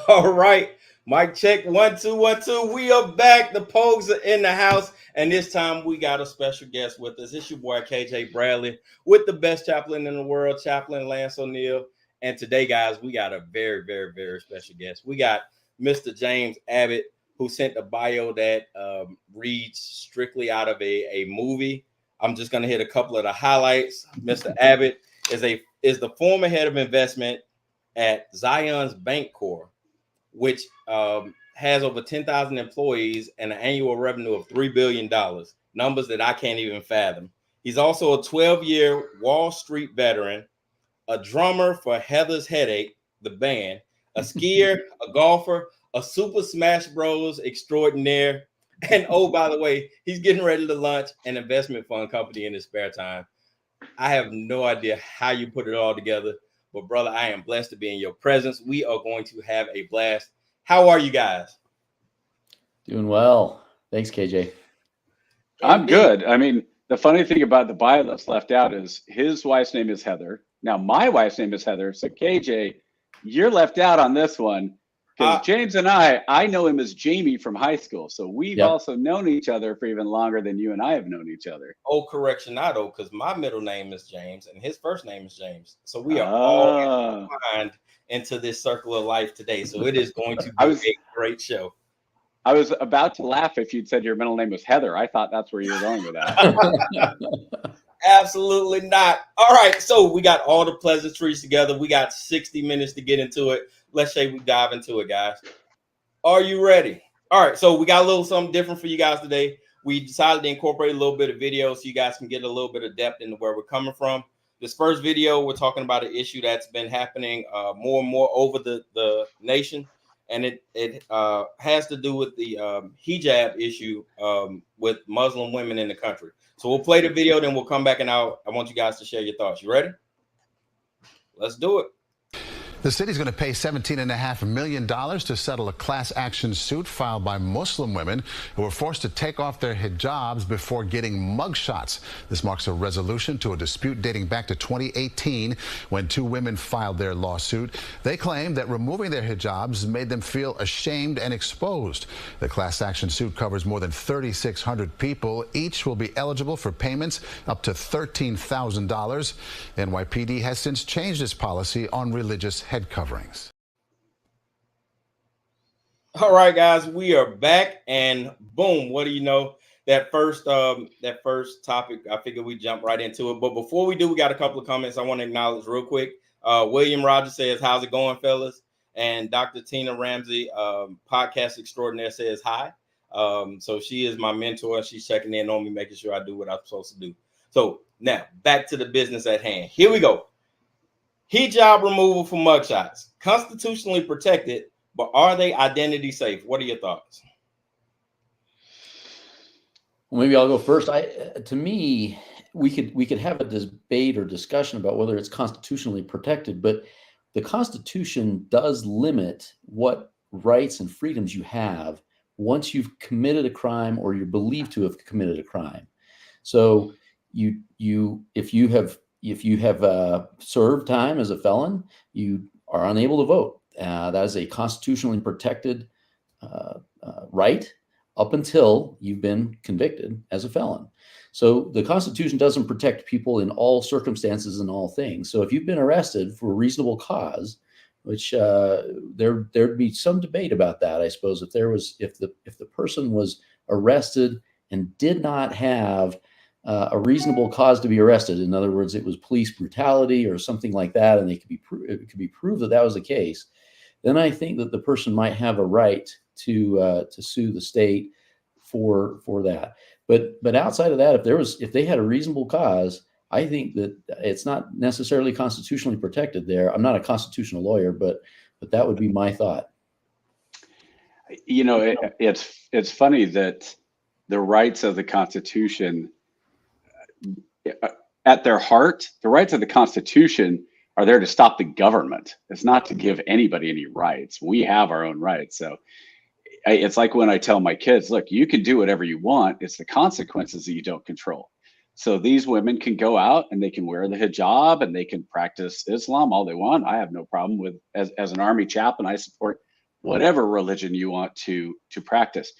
All right. Mic check 1 2 1 2. We are back. The Pogues are in the house. And this time we got a special guest with us. It's your boy KJ Bradley with the best chaplain in the world, Chaplain Lance O'Neill. And today, guys, we got a very, very, very special guest. We got Mr. James Abbott, who sent a bio that reads strictly out of a movie. I'm just gonna hit a couple of the highlights. Mr. Abbott is the former head of investment at Zion's Bank Corp, which has over 10,000 employees and an annual revenue of $3 billion, numbers that I can't even fathom. He's also a 12-year Wall Street veteran, a drummer for Heather's Headache, the band, a skier, a golfer, a Super Smash Bros. Extraordinaire. And oh, by the way, he's getting ready to launch an investment fund company in his spare time. I have no idea how you put it all together, but brother, I am blessed to be in your presence. We are going to have a blast. How are you guys? Doing well. Thanks, KJ. I'm good. I mean, the funny thing about the bio that's left out is his wife's name is Heather. Now, my wife's name is Heather. So, KJ, you're left out on this one because James and I know him as Jamie from high school. So we've also known each other for even longer than you and I have known each other. Oh, correctionado, because my middle name is James and his first name is James. So we are all combined into this circle of life today. So it is going to be a great show. I was about to laugh if you'd said your middle name was Heather. I thought that's where you were going with that. Absolutely not. All right, so we got all the pleasantries together. We got 60 minutes to get into it. Let's say we dive into it, guys. Are you ready? All right, so we got a little something different for you guys today. We decided to incorporate a little bit of video so you guys can get a little bit of depth into where we're coming from. This first video, we're talking about an issue that's been happening more and more over the nation. And it has to do with the hijab issue with Muslim women in the country. So we'll play the video, then we'll come back and I want you guys to share your thoughts. You ready? Let's do it. The city's going to pay $17.5 million to settle a class action suit filed by Muslim women who were forced to take off their hijabs before getting mugshots. This marks a resolution to a dispute dating back to 2018 when two women filed their lawsuit. They claim that removing their hijabs made them feel ashamed and exposed. The class action suit covers more than 3,600 people. Each will be eligible for payments up to $13,000. NYPD has since changed its policy on religious head coverings. All right, guys, we are back, and boom, what do you know? That first topic, I figured we jump right into it. But before we do, we got a couple of comments I want to acknowledge real quick. William Rogers says, "How's it going, fellas?" And Dr. Tina Ramsey, podcast extraordinaire, says hi. So she is my mentor. She's checking in on me, making sure I do what I'm supposed to do. So now back to the business at hand. Here we go. Hijab removal for mugshots, constitutionally protected, but are they identity safe? What are your thoughts? Well, maybe I'll go first. To me, we could have a debate or discussion about whether it's constitutionally protected, but the Constitution does limit what rights and freedoms you have once you've committed a crime or you're believed to have committed a crime. So if you have served time as a felon, you are unable to vote. That is a constitutionally protected right up until you've been convicted as a felon. So the Constitution doesn't protect people in all circumstances and all things. So if you've been arrested for a reasonable cause, which there'd be some debate about that, I suppose, if the person was arrested and did not have a reasonable cause to be arrested. In other words, it was police brutality or something like that, and it could be proved that was the case. Then I think that the person might have a right to sue the state for that. But outside of that, if they had a reasonable cause, I think that it's not necessarily constitutionally protected there. I'm not a constitutional lawyer, but that would be my thought. You know, it's funny that the rights of the Constitution, at their heart, the rights of the Constitution are there to stop the government. It's not to give anybody any rights. We have our own rights. So it's like when I tell my kids, look, you can do whatever you want. It's the consequences that you don't control. So these women can go out and they can wear the hijab and they can practice Islam all they want. I have no problem with, as an Army chaplain, I support whatever religion you want to practice.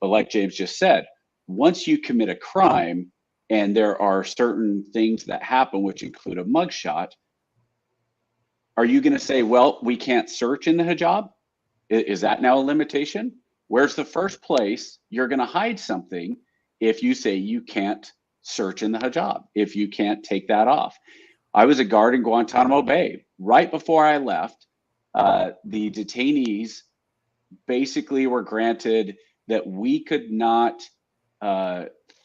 But like James just said, once you commit a crime and there are certain things that happen, which include a mugshot, are you going to say, well, we can't search in the hijab? Is that now a limitation? Where's the first place you're going to hide something if you say you can't search in the hijab, if you can't take that off? I was a guard in Guantanamo Bay. Right before I left, the detainees basically were granted that we could not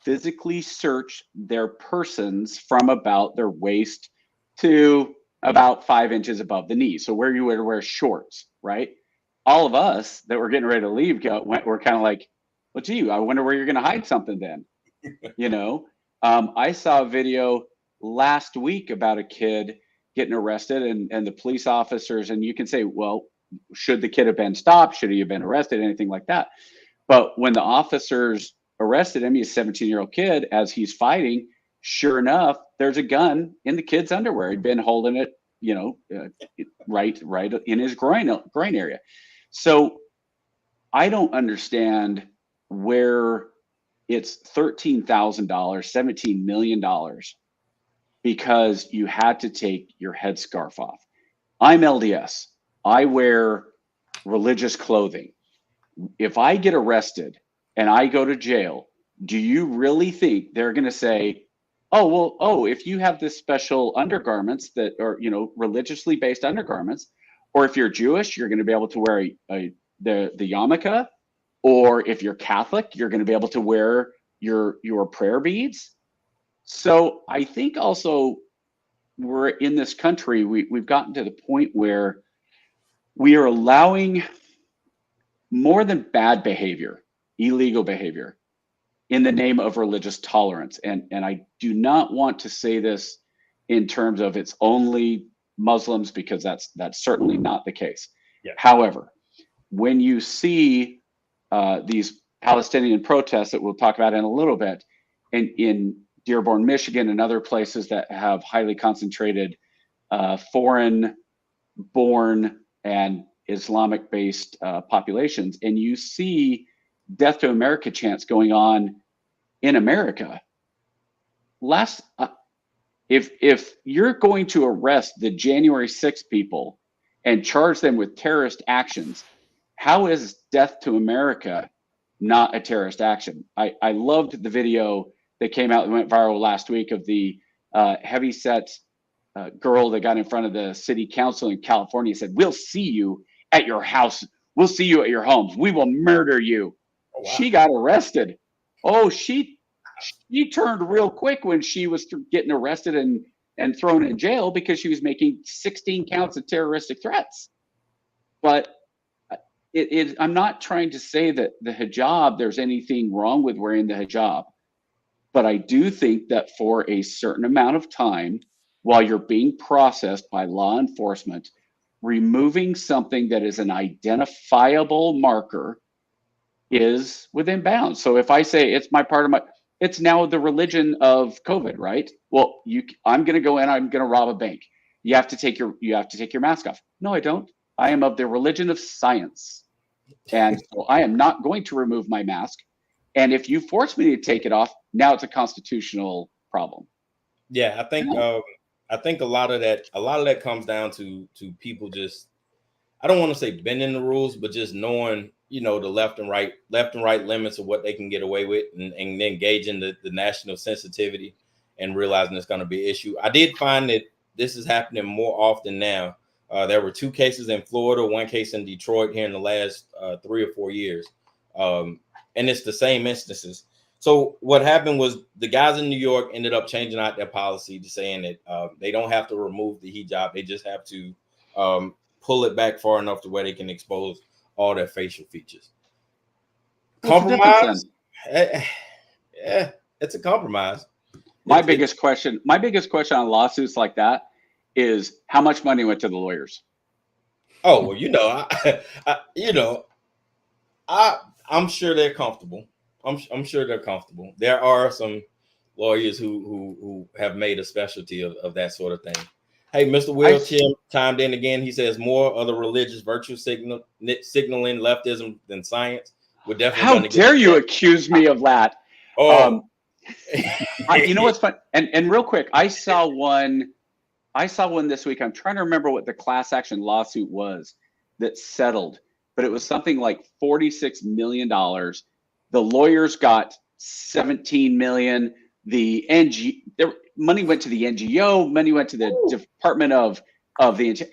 physically search their persons from about their waist to about 5 inches above the knee. So where you would wear shorts, right? All of us that were getting ready to leave were kind of like, well, gee, I wonder where you're going to hide something then. You know, I saw a video last week about a kid getting arrested and the police officers, and you can say, well, should the kid have been stopped? Should he have been arrested? Anything like that. But when the officers arrested him, he's a 17-year-old kid, as he's fighting, sure enough, there's a gun in the kid's underwear. He'd been holding it, you know, right in his groin area. So I don't understand where it's $13,000, $17 million because you had to take your headscarf off. I'm LDS. I wear religious clothing. If I get arrested and I go to jail, do you really think they're going to say, oh, well, oh, if you have this special undergarments that are, you know, religiously based undergarments, or if you're Jewish, you're going to be able to wear the yarmulke, or if you're Catholic, you're going to be able to wear your prayer beads. So I think also we're in this country, we've gotten to the point where we are allowing more than bad behavior, illegal behavior, in the name of religious tolerance. And I do not want to say this in terms of it's only Muslims, because that's certainly not the case. Yeah. However, when you see these Palestinian protests that we'll talk about in a little bit, and in Dearborn, Michigan, and other places that have highly concentrated foreign-born and Islamic-based populations, and you see Death to America chants going on in America. If you're going to arrest the January 6th people and charge them with terrorist actions, how is Death to America not a terrorist action? I loved the video that came out and went viral last week of the heavyset girl that got in front of the city council in California and said, "We'll see you at your house. We'll see you at your homes. We will murder you." Oh, wow. She got arrested. Oh, she turned real quick when she was getting arrested and thrown in jail because she was making 16 counts of terroristic threats. But I'm not trying to say that the hijab, there's anything wrong with wearing the hijab. But I do think that for a certain amount of time, while you're being processed by law enforcement, removing something that is an identifiable marker is within bounds. So if I say it's it's now the religion of COVID, right? Well, I'm going to go in, I'm going to rob a bank. You have to take your mask off. No, I don't. I am of the religion of science. And so I am not going to remove my mask. And if you force me to take it off, now it's a constitutional problem. Yeah, I think a lot of that comes down to people just, I don't want to say bending the rules, but just knowing, you know, the left and right limits of what they can get away with, and then gauging the national sensitivity and realizing it's going to be an issue. I did find that this is happening more often now. There were 2 cases in Florida, 1 case in Detroit here in the last 3 or 4 years. And it's the same instances. So what happened was the guys in New York ended up changing out their policy to saying that they don't have to remove the hijab. They just have to pull it back far enough to where they can expose all their facial features. Compromise? Yeah, it's a compromise. My biggest question on lawsuits like that is how much money went to the lawyers? Oh, well, I'm sure they're comfortable. I'm sure they're comfortable. There are some lawyers who have made a specialty of that sort of thing. Hey, Mr. Will Tim chimed in again. He says more of the religious virtue signaling leftism than science. We're definitely. How dare you accuse me of that? Oh, you know what's fun? And real quick, I saw one this week. I'm trying to remember what the class action lawsuit was that settled, but it was something like $46 million. The lawyers got 17 million. The money went to the NGO, money went to the Department of the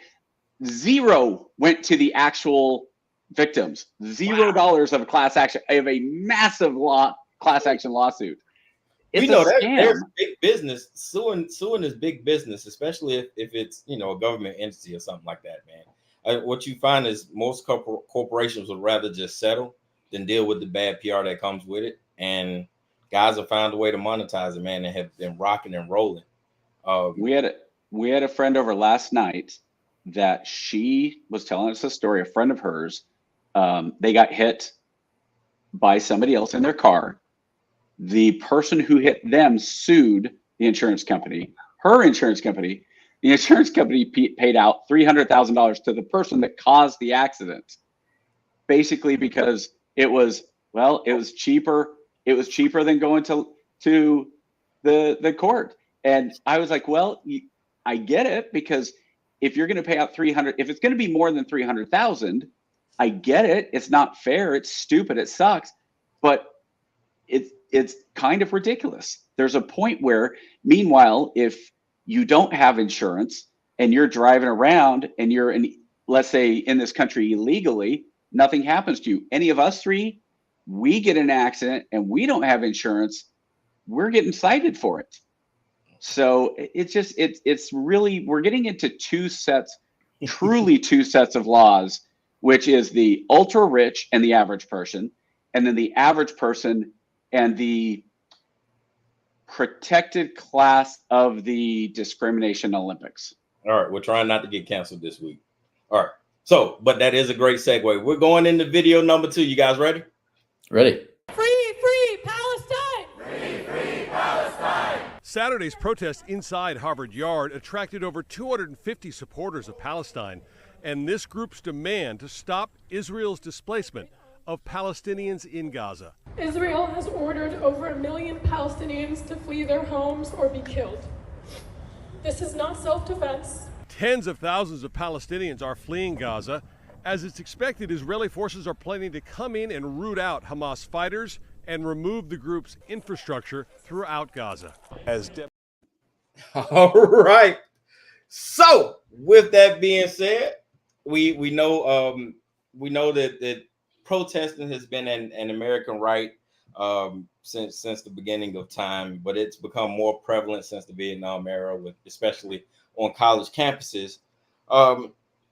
zero went to the actual victims. $0 of class action. I have a massive class action lawsuit. It's we know a that scam. there's big business. Suing is big business, especially if it's a government entity or something like that, man. What you find is most corporations would rather just settle than deal with the bad PR that comes with it. And guys have found a way to monetize it, man, and have been rocking and rolling. We had a friend over last night that she was telling us a story. A friend of hers, they got hit by somebody else in their car. The person who hit them sued the insurance company. Her insurance company. The insurance company paid out $300,000 to the person that caused the accident, basically because it was cheaper. It was cheaper than going to the court. And I was like, well, I get it, because if you're going to pay out if it's going to be more than 300,000, I get it. It's not fair. It's stupid. It sucks. But it's kind of ridiculous. There's a point where, meanwhile, if you don't have insurance and you're driving around and you're let's say in this country illegally, nothing happens to you. Any of us three, we get an accident and we don't have insurance, we're getting cited for it. So it's really, we're getting into truly two sets of laws, which is the ultra rich and the average person, and then the average person and the protected class of the discrimination Olympics. All right, we're trying not to get canceled this week. All right, so, but that is a great segue. We're going into video number 2. You guys ready? Ready. Free Palestine! Free Palestine! Saturday's protest inside Harvard Yard attracted over 250 supporters of Palestine, and this group's demand to stop Israel's displacement of Palestinians in Gaza. Israel has ordered over 1 million Palestinians to flee their homes or be killed. This is not self-defense. Tens of thousands of Palestinians are fleeing Gaza. As it's expected, Israeli forces are planning to come in and root out Hamas fighters and remove the group's infrastructure throughout Gaza. All right. So, with that being said, we know that protesting has been an American right since the beginning of time, but it's become more prevalent since the Vietnam era, especially on college campuses.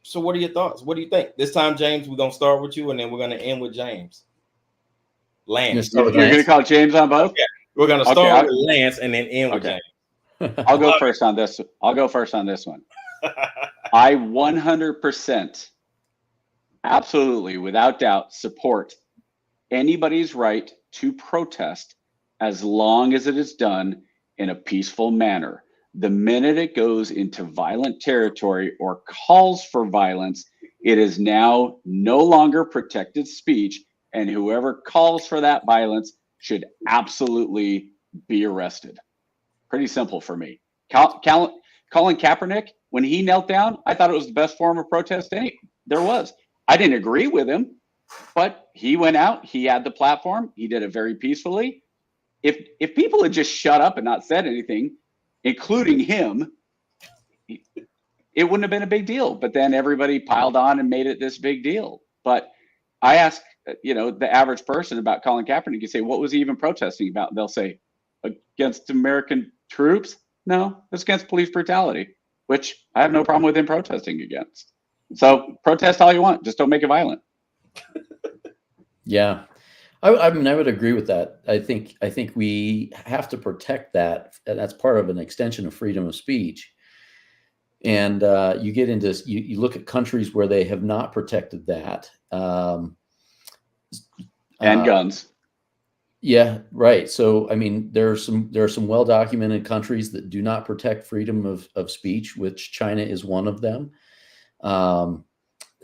So what are your thoughts? What do you think? This time, James, we're going to start with you, and then we're going to end with James. Lance. You're going to call James on both? Yeah. We're going to start with Lance and then end with James. I'll go first on this. I'll go first on this one. I 100%, absolutely, without doubt, support anybody's right to protest as long as it is done in a peaceful manner. The minute it goes into violent territory or calls for violence, it is now no longer protected speech, and whoever calls for that violence should absolutely be arrested. Pretty simple for me. Colin Kaepernick, when he knelt down, I thought it was the best form of protest there was. I didn't agree with him, but he went out, he had the platform, he did it very peacefully. If people had just shut up and not said anything, including him, it wouldn't have been a big deal. But then everybody piled on and made it this big deal. But I ask, the average person about Colin Kaepernick, you say, what was he even protesting about? And they'll say, against American troops? No, it's against police brutality, which I have no problem with him protesting against. So protest all you want, just don't make it violent. Yeah. I mean, I would agree with that. I think we have to protect that. That's part of an extension of freedom of speech. And you get into, you look at countries where they have not protected that. And guns. Yeah, right. So, I mean, there are some well-documented countries that do not protect freedom of speech, which China is one of them. Um,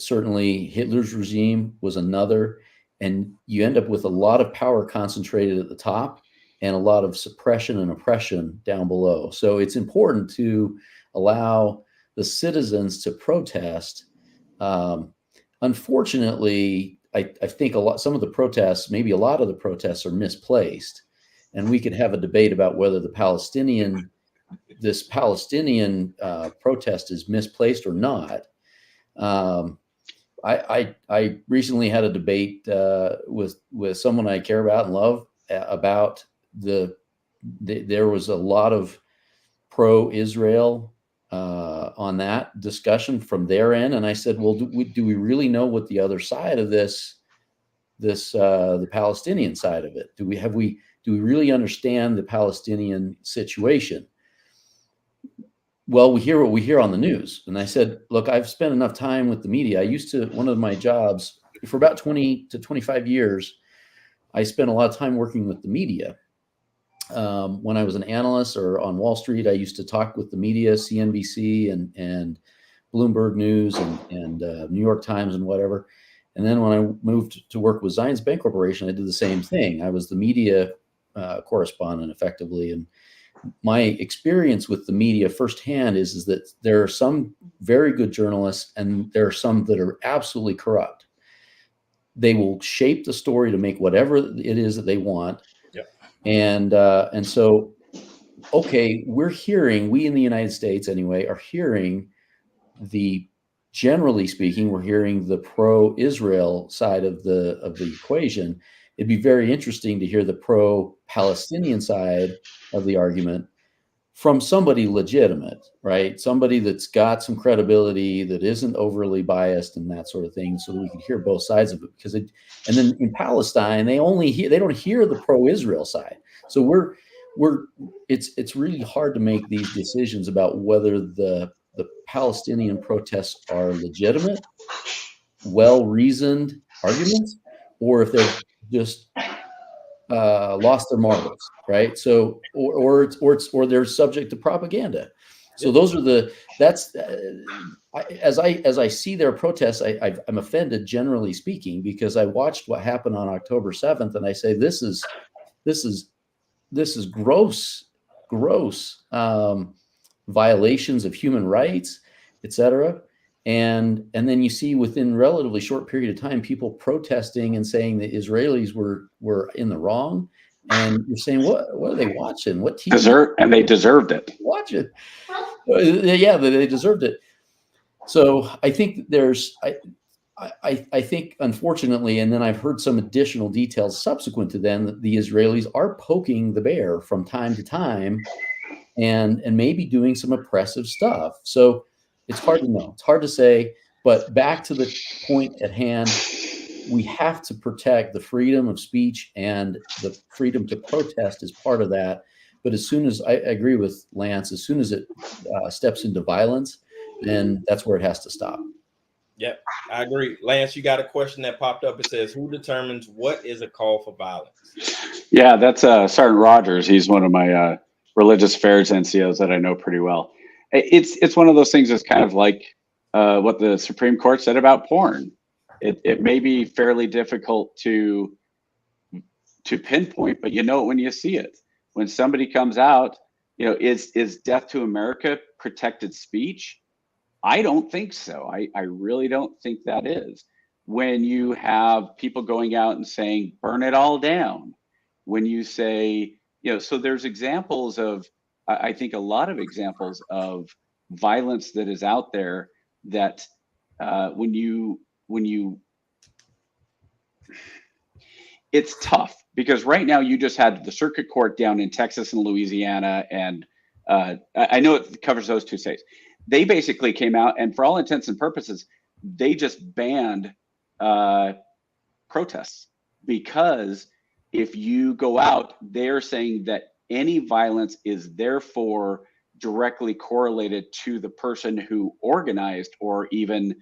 Certainly, Hitler's regime was another, and you end up with a lot of power concentrated at the top and a lot of suppression and oppression down below. So, it's important to allow the citizens to protest. Um, Unfortunately, I think some of the protests, maybe a lot of the protests, are misplaced, and we could have a debate about whether this Palestinian protest is misplaced or not. Um, I recently had a debate with someone I care about and love about there was a lot of pro-Israel on that discussion from their end, and I said, well, do we really know what the other side of this the Palestinian side of it? Do we really understand the Palestinian situation? Well, we hear what we hear on the news. And I said, look, I've spent enough time with the media. One of my jobs for about 20 to 25 years, I spent a lot of time working with the media. When I was an analyst or on Wall Street, I used to talk with the media, CNBC and Bloomberg News and New York Times and whatever. And then when I moved to work with Zions Bank Corporation, I did the same thing. I was the media correspondent effectively. And my experience with the media firsthand is that there are some very good journalists and there are some that are absolutely corrupt. They will shape the story to make whatever it is that they want. Yep. And so, okay, we in the United States anyway, are hearing generally speaking, we're hearing the pro-Israel side of the equation. It'd be very interesting to hear the pro-Palestinian side of the argument from somebody legitimate, right? Somebody that's got some credibility, that isn't overly biased and that sort of thing, so that we can hear both sides of it. And then in Palestine, they don't hear the pro-Israel side. So it's really hard to make these decisions about whether the Palestinian protests are legitimate, well-reasoned arguments, or if they're just lost their marbles, right? So, or they're subject to propaganda. So those are as I see their protests, I'm offended, generally speaking, because I watched what happened on October 7th, and I say this is gross violations of human rights, etc. And then you see within a relatively short period of time, people protesting and saying the Israelis were in the wrong. And you're saying, what are they watching? What TV? And they deserved it. Watch it. Yeah, they deserved it. So I think I think, unfortunately, and then I've heard some additional details subsequent to then, that the Israelis are poking the bear from time to time and maybe doing some oppressive stuff. So it's hard to know. It's hard to say. But back to the point at hand, we have to protect the freedom of speech, and the freedom to protest is part of that. But as soon as I agree with Lance, as soon as it steps into violence, then that's where it has to stop. Yep, I agree. Lance, you got a question that popped up. It says, who determines what is a call for violence? Yeah, that's Sergeant Rogers. He's one of my religious affairs NCOs that I know pretty well. It's one of those things that's kind of like what the Supreme Court said about porn. It may be fairly difficult to pinpoint, but you know it when you see it. When somebody comes out, is Death to America protected speech? I don't think so. I really don't think that is. When you have people going out and saying, burn it all down, when you say, so there's examples of, I think a lot of examples of violence that is out there that when you, it's tough, because right now you just had the circuit court down in Texas and Louisiana, and I know it covers those two states. They basically came out, and for all intents and purposes, they just banned protests, because if you go out, they're saying that any violence is therefore directly correlated to the person who organized or even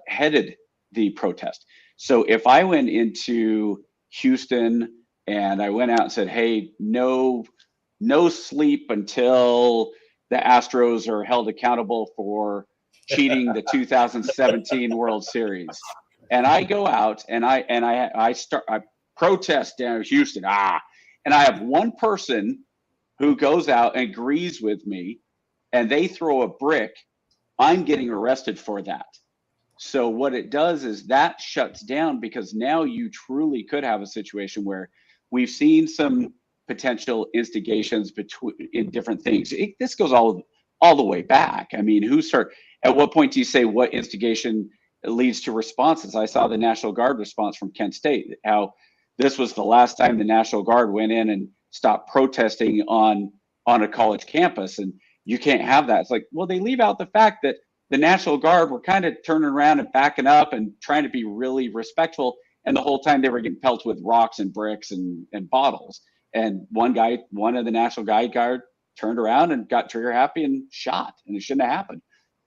headed the protest. So if I went into Houston And I went out and said, hey, no sleep until the Astros are held accountable for cheating the 2017 World Series. And I go out and I protest down in Houston. And I have one person who goes out and agrees with me, and they throw a brick. I'm getting arrested for that. So what it does is that shuts down, because now you truly could have a situation where we've seen some potential instigations in different things. This goes all the way back. I mean, at what point do you say what instigation leads to responses? I saw the National Guard response from Kent State, how this was the last time the National Guard went in and stopped protesting on a college campus. And you can't have that. It's like, well, they leave out the fact that the National Guard were kind of turning around and backing up and trying to be really respectful. And the whole time they were getting pelted with rocks and bricks and bottles. And one of the National Guard turned around and got trigger happy and shot, and it shouldn't have happened.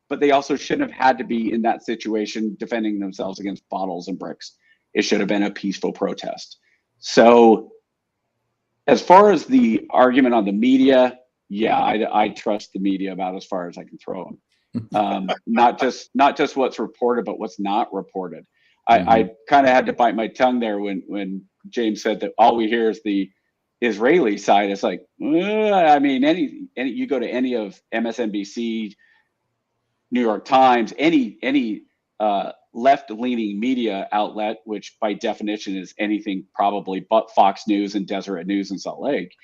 But they also shouldn't have had to be in that situation defending themselves against bottles and bricks. It should have been a peaceful protest. So as far as the argument on the media, yeah, I trust the media about as far as I can throw them. Not just what's reported, but what's not reported. I kind of had to bite my tongue there when James said that all we hear is the Israeli side. It's like, I mean, any you go to any of MSNBC, New York Times, any left-leaning media outlet, which by definition is anything probably but Fox News and Deseret News in Salt Lake,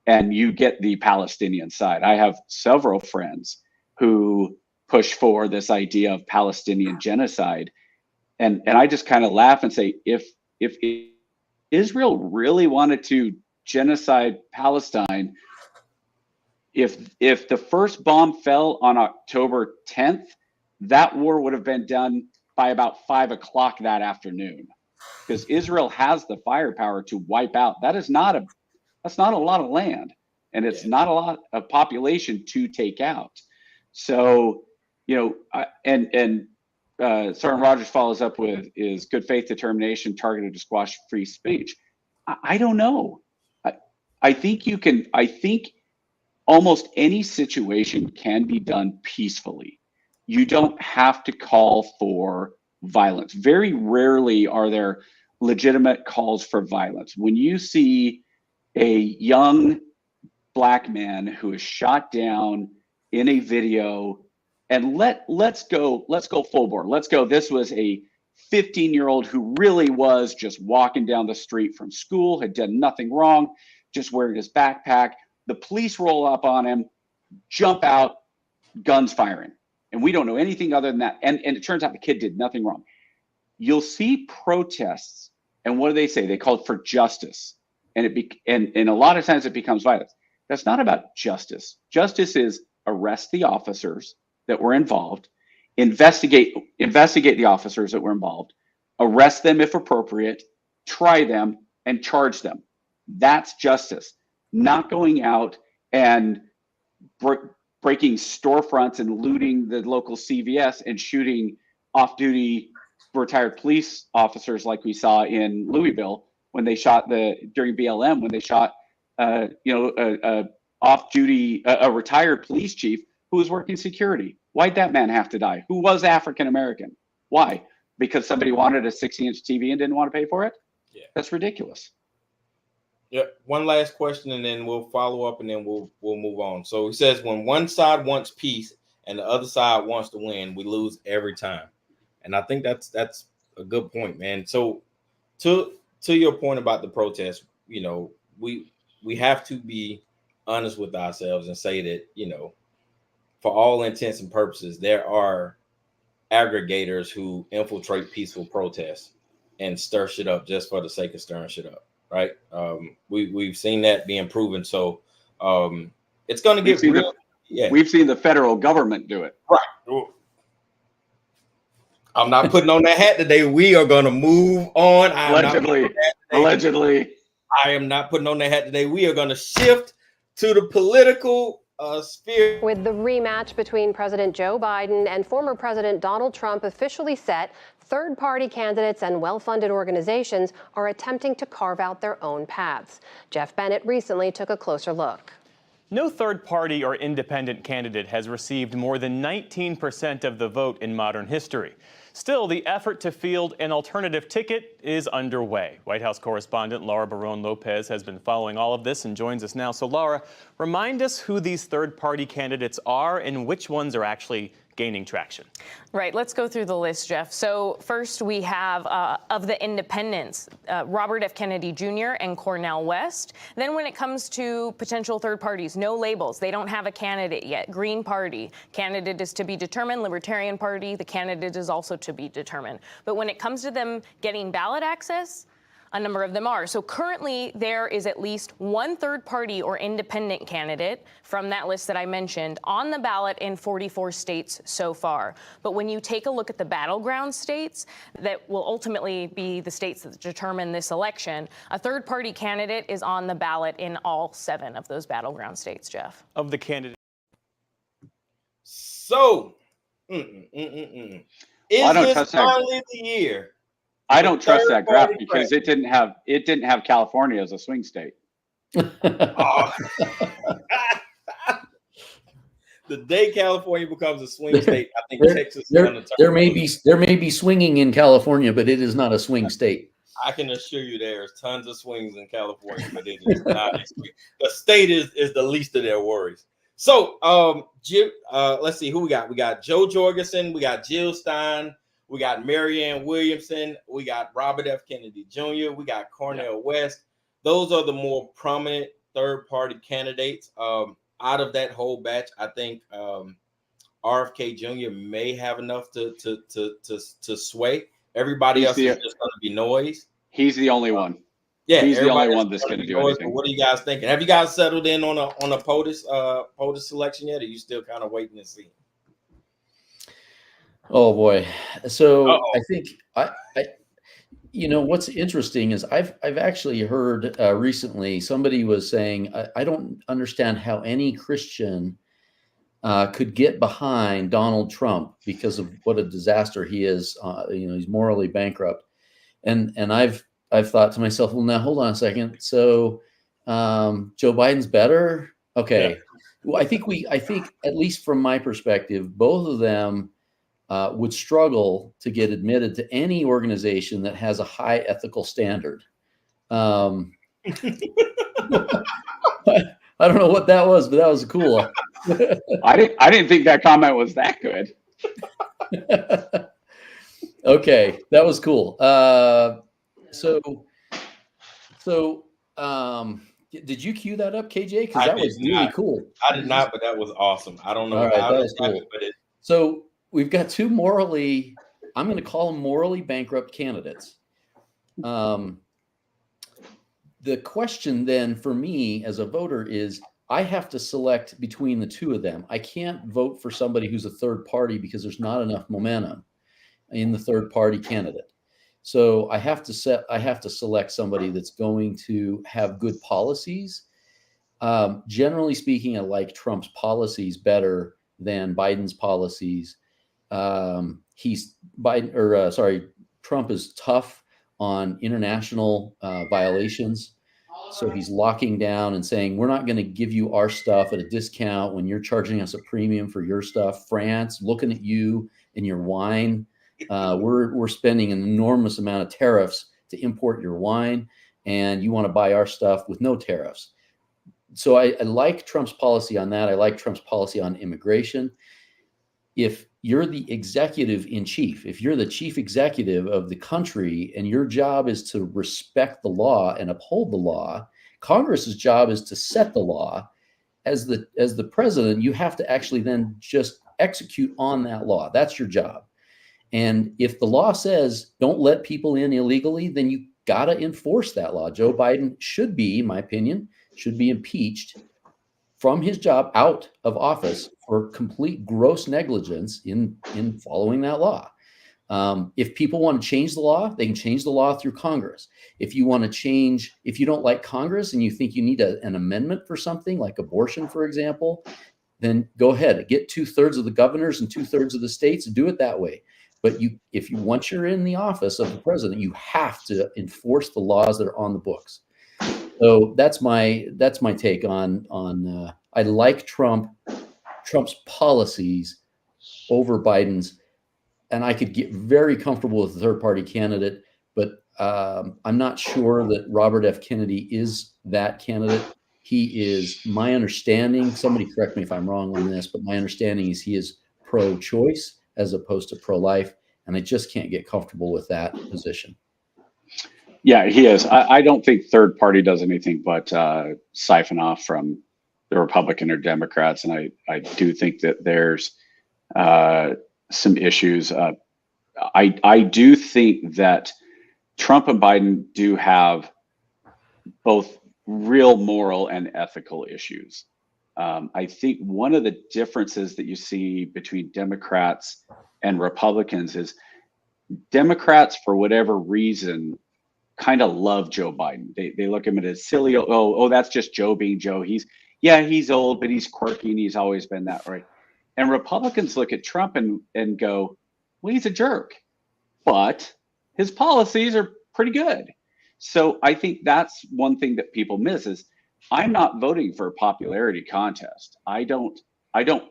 and you get the Palestinian side. I have several friends who push for this idea of Palestinian genocide. And I just kind of laugh and say, if Israel really wanted to genocide Palestine, if the first bomb fell on October 10th, that war would have been done by about 5 o'clock that afternoon, because Israel has the firepower to wipe out. That's not a lot of land, and it's not a lot of population to take out. So, Sergeant Rogers follows up with, is good faith determination targeted to squash free speech? I don't know. I think almost any situation can be done peacefully. You don't have to call for violence. Very rarely are there legitimate calls for violence. When you see a young Black man who is shot down in a video, and let's go full bore. Let's go. This was a 15-year-old who really was just walking down the street from school, had done nothing wrong, just wearing his backpack. The police roll up on him, jump out, guns firing. And we don't know anything other than that. And it turns out the kid did nothing wrong. You'll see protests, and what do they say? They call it for justice. And a lot of times it becomes violence. That's not about justice. Justice is arrest the officers that were involved, investigate the officers that were involved, arrest them if appropriate, try them, and charge them. That's justice. Not going out and breaking storefronts and looting the local CVS and shooting off-duty retired police officers like we saw in Louisville when they shot during BLM, when they shot off-duty retired police chief who was working security. Why'd that man have to die? Who was African American? Why? Because somebody wanted a 60-inch TV and didn't want to pay for it? Yeah. That's ridiculous. Yeah. One last question, and then we'll follow up, and then we'll move on. So he says, when one side wants peace and the other side wants to win, we lose every time. And I think that's a good point, man. So to your point about the protest, we have to be honest with ourselves and say that, for all intents and purposes, there are aggregators who infiltrate peaceful protests and stir shit up just for the sake of stirring shit up, right? We've seen that being proven. So it's going to get real. We've seen the federal government do it. Right. I'm not putting on that hat today. We are going to move on. Allegedly. I am not putting on that hat today. We are going to shift to the political sphere. With the rematch between President Joe Biden and former President Donald Trump officially set, third-party candidates and well-funded organizations are attempting to carve out their own paths. Jeff Bennett recently took a closer look. No third party or independent candidate has received more than 19% of the vote in modern history. Still, the effort to field an alternative ticket is underway. White House correspondent Laura Barron Lopez has been following all of this and joins us now. So, Laura, remind us who these third-party candidates are and which ones are actually gaining traction. Right. Let's go through the list, Jeff. So first we have of the independents, Robert F. Kennedy Jr. and Cornel West. Then when it comes to potential third parties, no labels. They don't have a candidate yet. Green Party, candidate is to be determined. Libertarian Party, the candidate is also to be determined. But when it comes to them getting ballot access, a number of them are. So currently, there is at least one third party or independent candidate from that list that I mentioned on the ballot in 44 states so far. But when you take a look at the battleground states that will ultimately be the states that determine this election, a third party candidate is on the ballot in all 7 of those battleground states, Jeff. Of the candidates. So, is this finally the year? I don't trust that graph because it didn't have California as a swing state. Oh. The day California becomes a swing state, I think Texas is going to turn. There may be swinging in California, but it is not a swing state. I can assure you there's tons of swings in California, but it is not a swing. The state is the least of their worries. So, let's see who we got. We got Joe Jorgensen, we got Jill Stein, we got Marianne Williamson, we got Robert F. Kennedy Jr., we got Cornel West. Those are the more prominent third-party candidates. Out of that whole batch, I think RFK Jr. may have enough to sway. Everybody else is just going to be noise. He's the only one. Yeah, he's the only one that's going to do anything. What are you guys thinking? Have you guys settled in on a POTUS selection yet? Or are you still kind of waiting to see? Oh boy. So I think I what's interesting is I've actually heard recently somebody was saying I don't understand how any Christian could get behind Donald Trump because of what a disaster he is. He's morally bankrupt, and I've thought to myself, well, now hold on a second. So Joe Biden's better. Okay. Yeah. Well, I think at least from my perspective, both of them would struggle to get admitted to any organization that has a high ethical standard. I don't know what that was, but that was cool. I didn't think that comment was that good. Okay, that was cool. Did you cue that up, KJ? Because that was really cool. I did not, but that was awesome. I don't know. All right, that was cool. So we've got two I'm going to call them morally bankrupt candidates. The question then for me as a voter is I have to select between the two of them. I can't vote for somebody who's a third party because there's not enough momentum in the third party candidate. So I have to select somebody that's going to have good policies. Generally speaking, I like Trump's policies better than Biden's policies. Trump is tough on international violations. So he's locking down and saying, we're not going to give you our stuff at a discount when you're charging us a premium for your stuff. France, looking at you and your wine. We're spending an enormous amount of tariffs to import your wine, and you want to buy our stuff with no tariffs. So I like Trump's policy on that. I like Trump's policy on immigration. If you're the executive in chief, if you're the chief executive of the country and your job is to respect the law and uphold the law, Congress's job is to set the law. As the president, you have to actually then just execute on that law. That's your job. And if the law says don't let people in illegally, then you got to enforce that law. Joe Biden should be, in my opinion, impeached from his job, out of office for complete gross negligence in following that law. If people want to change the law, they can change the law through Congress. If you don't like Congress and you think you need an amendment for something like abortion, for example, then go ahead, get 2/3 of the governors and 2/3 of the states and do it that way. But once you're in the office of the president, you have to enforce the laws that are on the books. So that's my take on I like Trump's policies over Biden's, and I could get very comfortable with the third party candidate, but I'm not sure that Robert F. Kennedy is that candidate. He is, my understanding, somebody correct me if I'm wrong on this, but my understanding is he is pro-choice as opposed to pro-life, and I just can't get comfortable with that position. Yeah, he is. I don't think third party does anything but siphon off from the Republican or Democrats, and I do think that there's some issues. I do think that Trump and Biden do have both real moral and ethical issues. I think one of the differences that you see between Democrats and Republicans is Democrats, for whatever reason, kind of love Joe Biden. They look at him as silly. Oh, that's just Joe being Joe. He's old, but he's quirky and he's always been that way. And Republicans look at Trump and go, well, he's a jerk, but his policies are pretty good. So I think that's one thing that people miss is I'm not voting for a popularity contest. I don't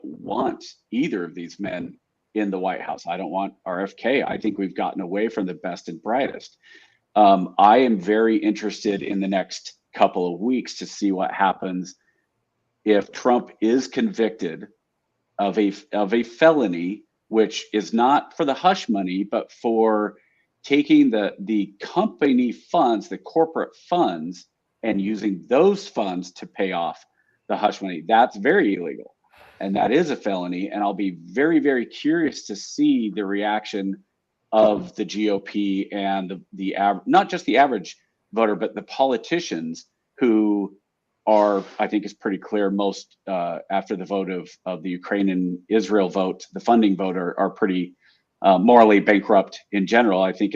want either of these men in the White House. I don't want RFK. I think we've gotten away from the best and brightest. I am very interested in the next couple of weeks to see what happens if Trump is convicted of a felony, which is not for the hush money, but for taking the company funds, the corporate funds, and using those funds to pay off the hush money. That's very illegal, and that is a felony. And I'll be very, very curious to see the reaction of the GOP and the not just the average voter, but the politicians who are, I think it's pretty clear, most after the vote of the Ukraine and Israel vote, the funding vote are pretty morally bankrupt in general. I think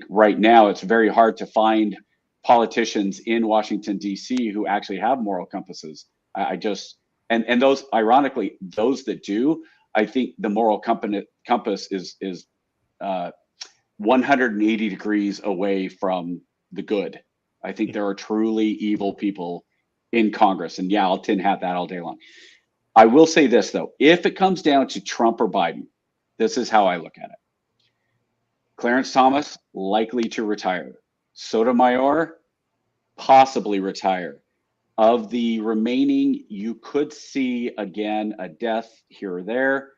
right now it's very hard to find politicians in Washington, D.C. who actually have moral compasses. And those, ironically, those that do, I think the moral compass is 180 degrees away from the good. I think there are truly evil people in Congress. And yeah, I'll tin hat that all day long. I will say this, though. If it comes down to Trump or Biden, this is how I look at it. Clarence Thomas, likely to retire. Sotomayor, possibly retire. Of the remaining, you could see, again, a death here or there.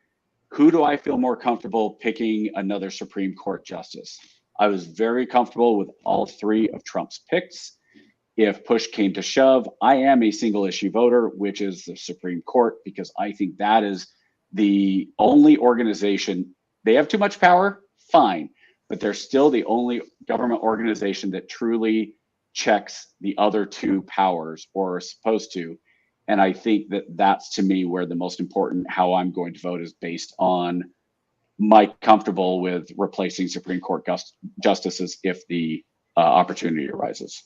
Who do I feel more comfortable picking another Supreme Court justice? I was very comfortable with all three of Trump's picks. If push came to shove, I am a single issue voter, which is the Supreme Court, because I think that is the only organization. They have too much power, fine, but they're still the only government organization that truly checks the other two powers, or are supposed to. And I think that that's, to me, where the most important how I'm going to vote is based on my comfortable with replacing Supreme Court justices if the opportunity arises.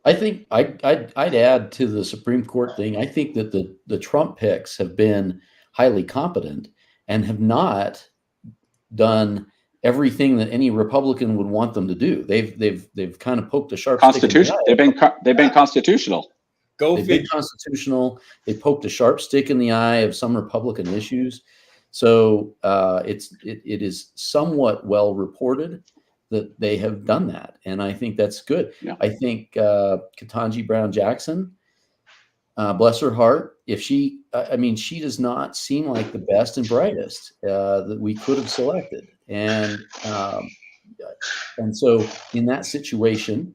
I think I'd add to the Supreme Court thing. I think that the Trump picks have been highly competent and have not done everything that any Republican would want them to do. They've kind of poked a sharp Constitution. stick in the eye. They've been constitutional. They've been constitutional. They poked a sharp stick in the eye of some Republican issues. So it is somewhat well reported that they have done that, and I think that's good. Yeah. I think Ketanji Brown Jackson, bless her heart, if she does not seem like the best and brightest that we could have selected, and so in that situation,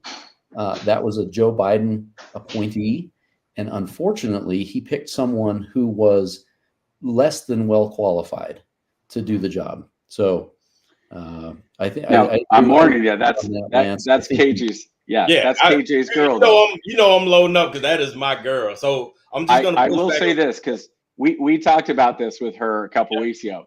that was a Joe Biden appointee, and unfortunately, he picked someone who was less than well qualified to do the job. So. I think I'm warning you. That's KJ's. That's KJ's girl. You know I'm loading up because that is my girl. So I'm just gonna. I will say this because we talked about this with her a couple weeks ago.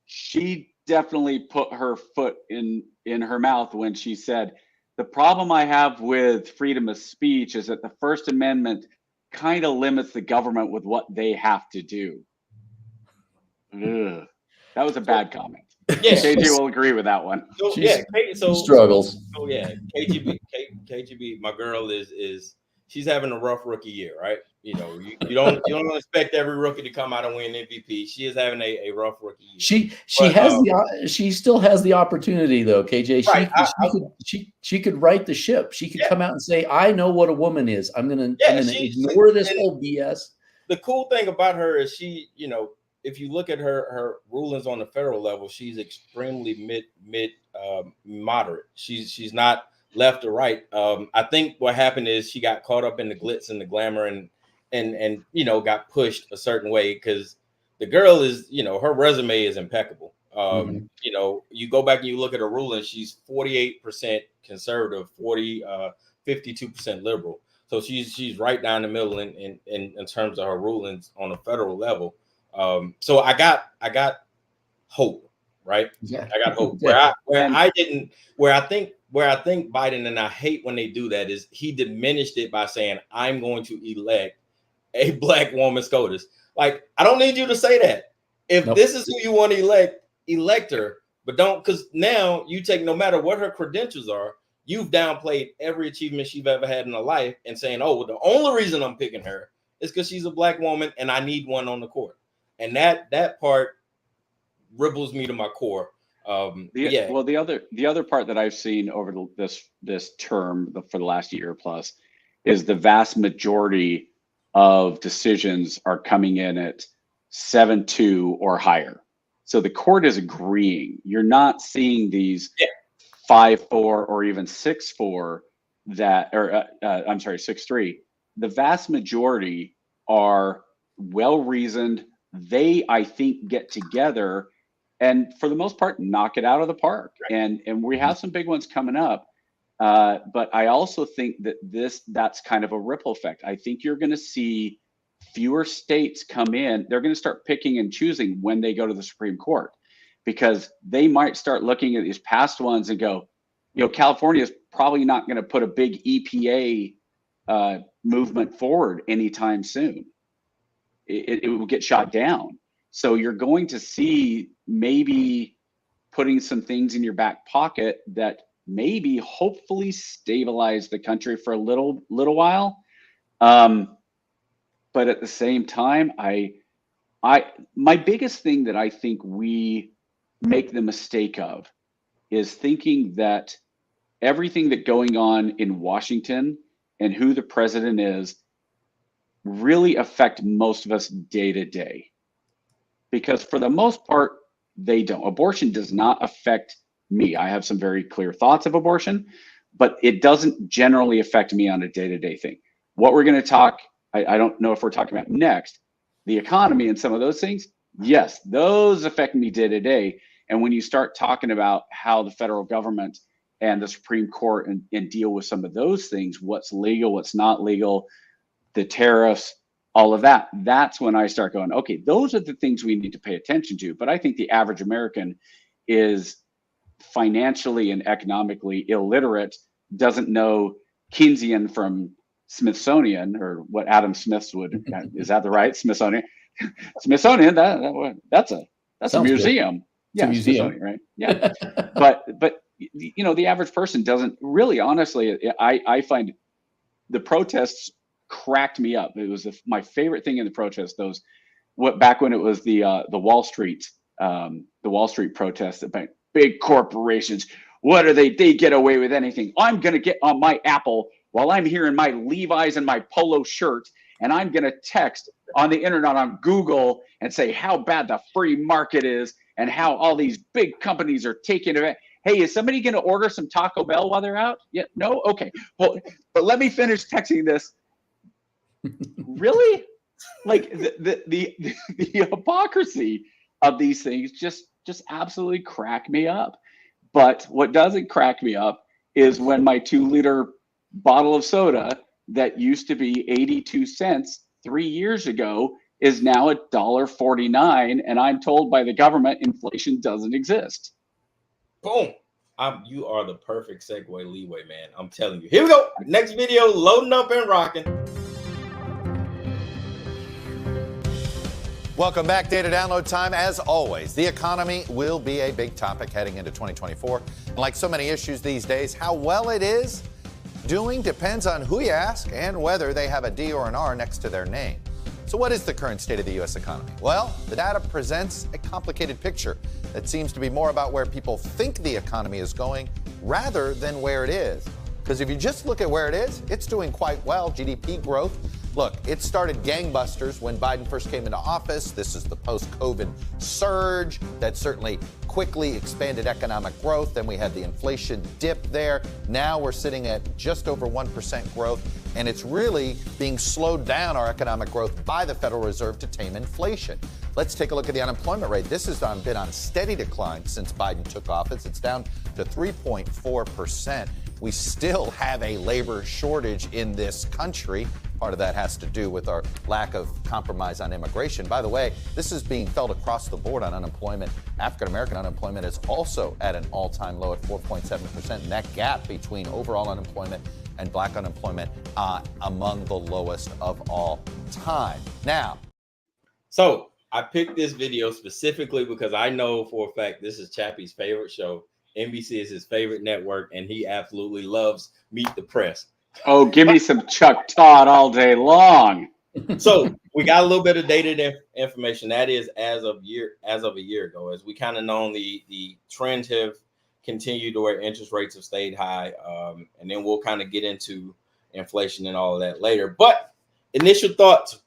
She definitely put her foot in her mouth when she said, "The problem I have with freedom of speech is that the First Amendment kind of limits the government with what they have to do. Ugh. That was a bad comment. Yeah, KJ will agree with that one. So, struggles. So yeah, KGB, my girl is she's having a rough rookie year, right? You know, you don't expect every rookie to come out and win MVP. She is having a rough rookie year. She still has the opportunity though, KJ. Right, She could right the ship. She could come out and say, "I know what a woman is. I'm gonna ignore this whole BS." The cool thing about her is she, you know, if you look at her rulings on the federal level, she's extremely moderate. She's not left or right. I think what happened is she got caught up in the glitz and the glamour and you know, got pushed a certain way because the girl is, you know, her resume is impeccable. You know, you go back and you look at her ruling, she's 48% conservative, 52% liberal. So she's right down the middle in terms of her rulings on a federal level. So I got hope, right? Yeah. I got hope. Where I think Biden, and I hate when they do that, is he diminished it by saying, I'm going to elect a black woman SCOTUS. Like, I don't need you to say that. If this is who you want to elect her, but don't, because now you take, no matter what her credentials are, you've downplayed every achievement she's ever had in her life and saying, oh, well, the only reason I'm picking her is because she's a black woman and I need one on the court. And that part ripples me to my core. Well, the other part that I've seen over this term for the last year plus is the vast majority of decisions are coming in at 7-2 or higher. So the court is agreeing. You're not seeing these 5-4 or even 6-4 I'm sorry, 6-3. The vast majority are well-reasoned. They, I think, get together and for the most part, knock it out of the park. Right. And we have some big ones coming up. But I also think that that's kind of a ripple effect. I think you're going to see fewer states come in. They're going to start picking and choosing when they go to the Supreme Court, because they might start looking at these past ones and go, you know, California is probably not going to put a big EPA movement forward anytime soon. It will get shot down. So you're going to see maybe putting some things in your back pocket that maybe hopefully stabilize the country for a little while. But at the same time, my biggest thing that I think we make the mistake of is thinking that everything that going on in Washington and who the president is really affect most of us day to day. Because for the most part, they don't. Abortion does not affect me. I have some very clear thoughts of abortion, but it doesn't generally affect me on a day-to-day thing. What we're going to talk, I don't know if we're talking about next, the economy and some of those things. Yes, those affect me day to day. And when you start talking about how the federal government and the Supreme Court and deal with some of those things, what's legal, what's not legal, the tariffs, all of that, that's when I start going, okay, those are the things we need to pay attention to. But I think the average American is financially and economically illiterate, doesn't know Keynesian from Smithsonian, or what Adam Smith's would, is that the right Smithsonian? Smithsonian, that's a museum. Good. Yeah, museum, right? Yeah. but you know, the average person doesn't really, honestly, I find the protests cracked me up. It was my favorite thing in the protests, back when it was the Wall Street protests about big corporations. What are they get away with anything. I'm going to get on my Apple while I'm here in my Levi's and my polo shirt, and I'm going to text on the internet on Google and say how bad the free market is and how all these big companies are taking it. Hey, is somebody going to order some Taco Bell while they're out? Yeah, no? Okay. Well, but let me finish texting this. Really? Like the hypocrisy of these things just absolutely crack me up. But what doesn't crack me up is when my 2-liter bottle of soda that used to be 82 cents 3 years ago is now $1.49, and I'm told by the government inflation doesn't exist. Boom. You are the perfect segue leeway, man. I'm telling you. Here we go. Next video, loading up and rocking. Welcome back. Data download time. As always, the economy will be a big topic heading into 2024. And like so many issues these days, how well it is doing depends on who you ask and whether they have a D or an R next to their name. So what is the current state of the U.S. economy? Well, the data presents a complicated picture that seems to be more about where people think the economy is going rather than where it is. Because if you just look at where it is, it's doing quite well. GDP growth. Look, it started gangbusters when Biden first came into office. This is the post-COVID surge that certainly quickly expanded economic growth. Then we had the inflation dip there. Now we're sitting at just over 1% growth, and it's really being slowed down, our economic growth, by the Federal Reserve to tame inflation. Let's take a look at the unemployment rate. This has been on steady decline since Biden took office. It's down to 3.4%. We still have a labor shortage in this country. Part of that has to do with our lack of compromise on immigration. By the way, this is being felt across the board on unemployment. African-American unemployment is also at an all-time low at 4.7%. And that gap between overall unemployment and black unemployment among the lowest of all time. Now, so I picked this video specifically because I know for a fact this is Chappie's favorite show. NBC is his favorite network, and he absolutely loves Meet the Press. Oh, give me some Chuck Todd all day long. So we got a little bit of dated information that is as of a year ago, as we kind of known the trends have continued to where interest rates have stayed high, and then we'll kind of get into inflation and all of that later. But initial thoughts: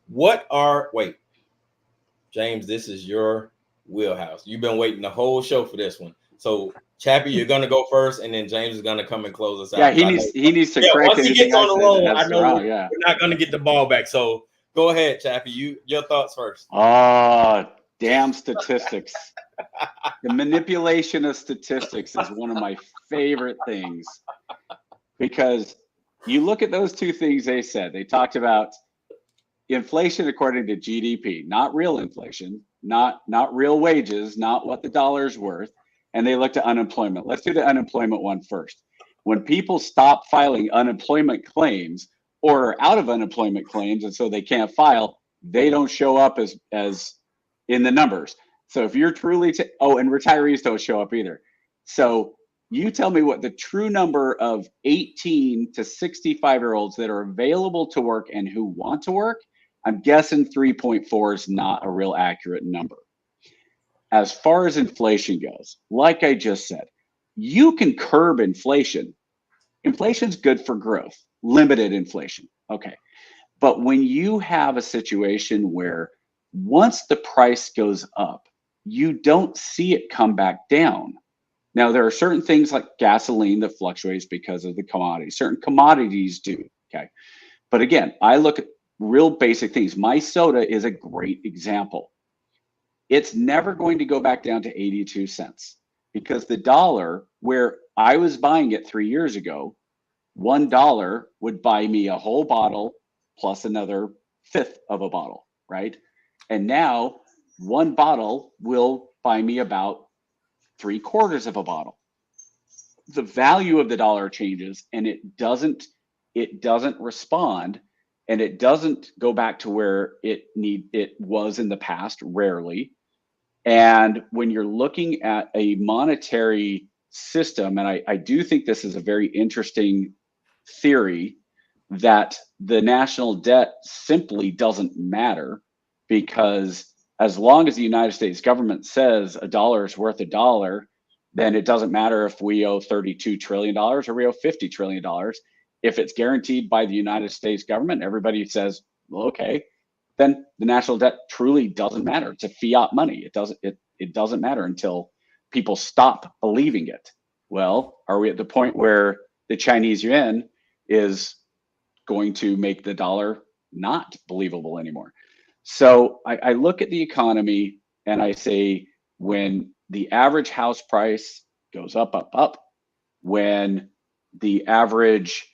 James, this is your wheelhouse. You've been waiting the whole show for this one. So, Chappie, you're going to go first, and then James is going to come and close us out. Yeah, he needs to correct once he gets on the roll, I know wrong, we're not going to get the ball back. So, go ahead, Chappie. Your thoughts first. Oh, damn statistics. The manipulation of statistics is one of my favorite things, because you look at those two things they said. They talked about inflation according to GDP, not real inflation, not real wages, not what the dollar's worth. And they looked at unemployment. Let's do the unemployment one first. When people stop filing unemployment claims or are out of unemployment claims, and so they can't file, they don't show up as in the numbers. So if you're truly and retirees don't show up either. So you tell me what the true number of 18 to 65-year-olds that are available to work and who want to work. I'm guessing 3.4 is not a real accurate number. As far as inflation goes, like I just said, you can curb inflation. Inflation's good for growth, limited inflation. Okay. But when you have a situation where once the price goes up, you don't see it come back down. Now, there are certain things like gasoline that fluctuates because of the commodity. Certain commodities do. Okay. But again, I look at real basic things. My soda is a great example. It's never going to go back down to 82 cents because the dollar, where I was buying it 3 years ago, $1 would buy me a whole bottle plus another fifth of a bottle, right? And now one bottle will buy me about 3/4 of a bottle. The value of the dollar changes, and it doesn't respond, and it doesn't go back to where it was in the past, rarely. And when you're looking at a monetary system, and I do think this is a very interesting theory, that the national debt simply doesn't matter, because as long as the United States government says a dollar is worth a dollar, then it doesn't matter if we owe $32 trillion or we owe $50 trillion. If it's guaranteed by the United States government, everybody says, well, okay, then the national debt truly doesn't matter. It's a fiat money. It doesn't matter until people stop believing it. Well, are we at the point where the Chinese yuan is going to make the dollar not believable anymore? So I look at the economy and I say, when the average house price goes up, when the average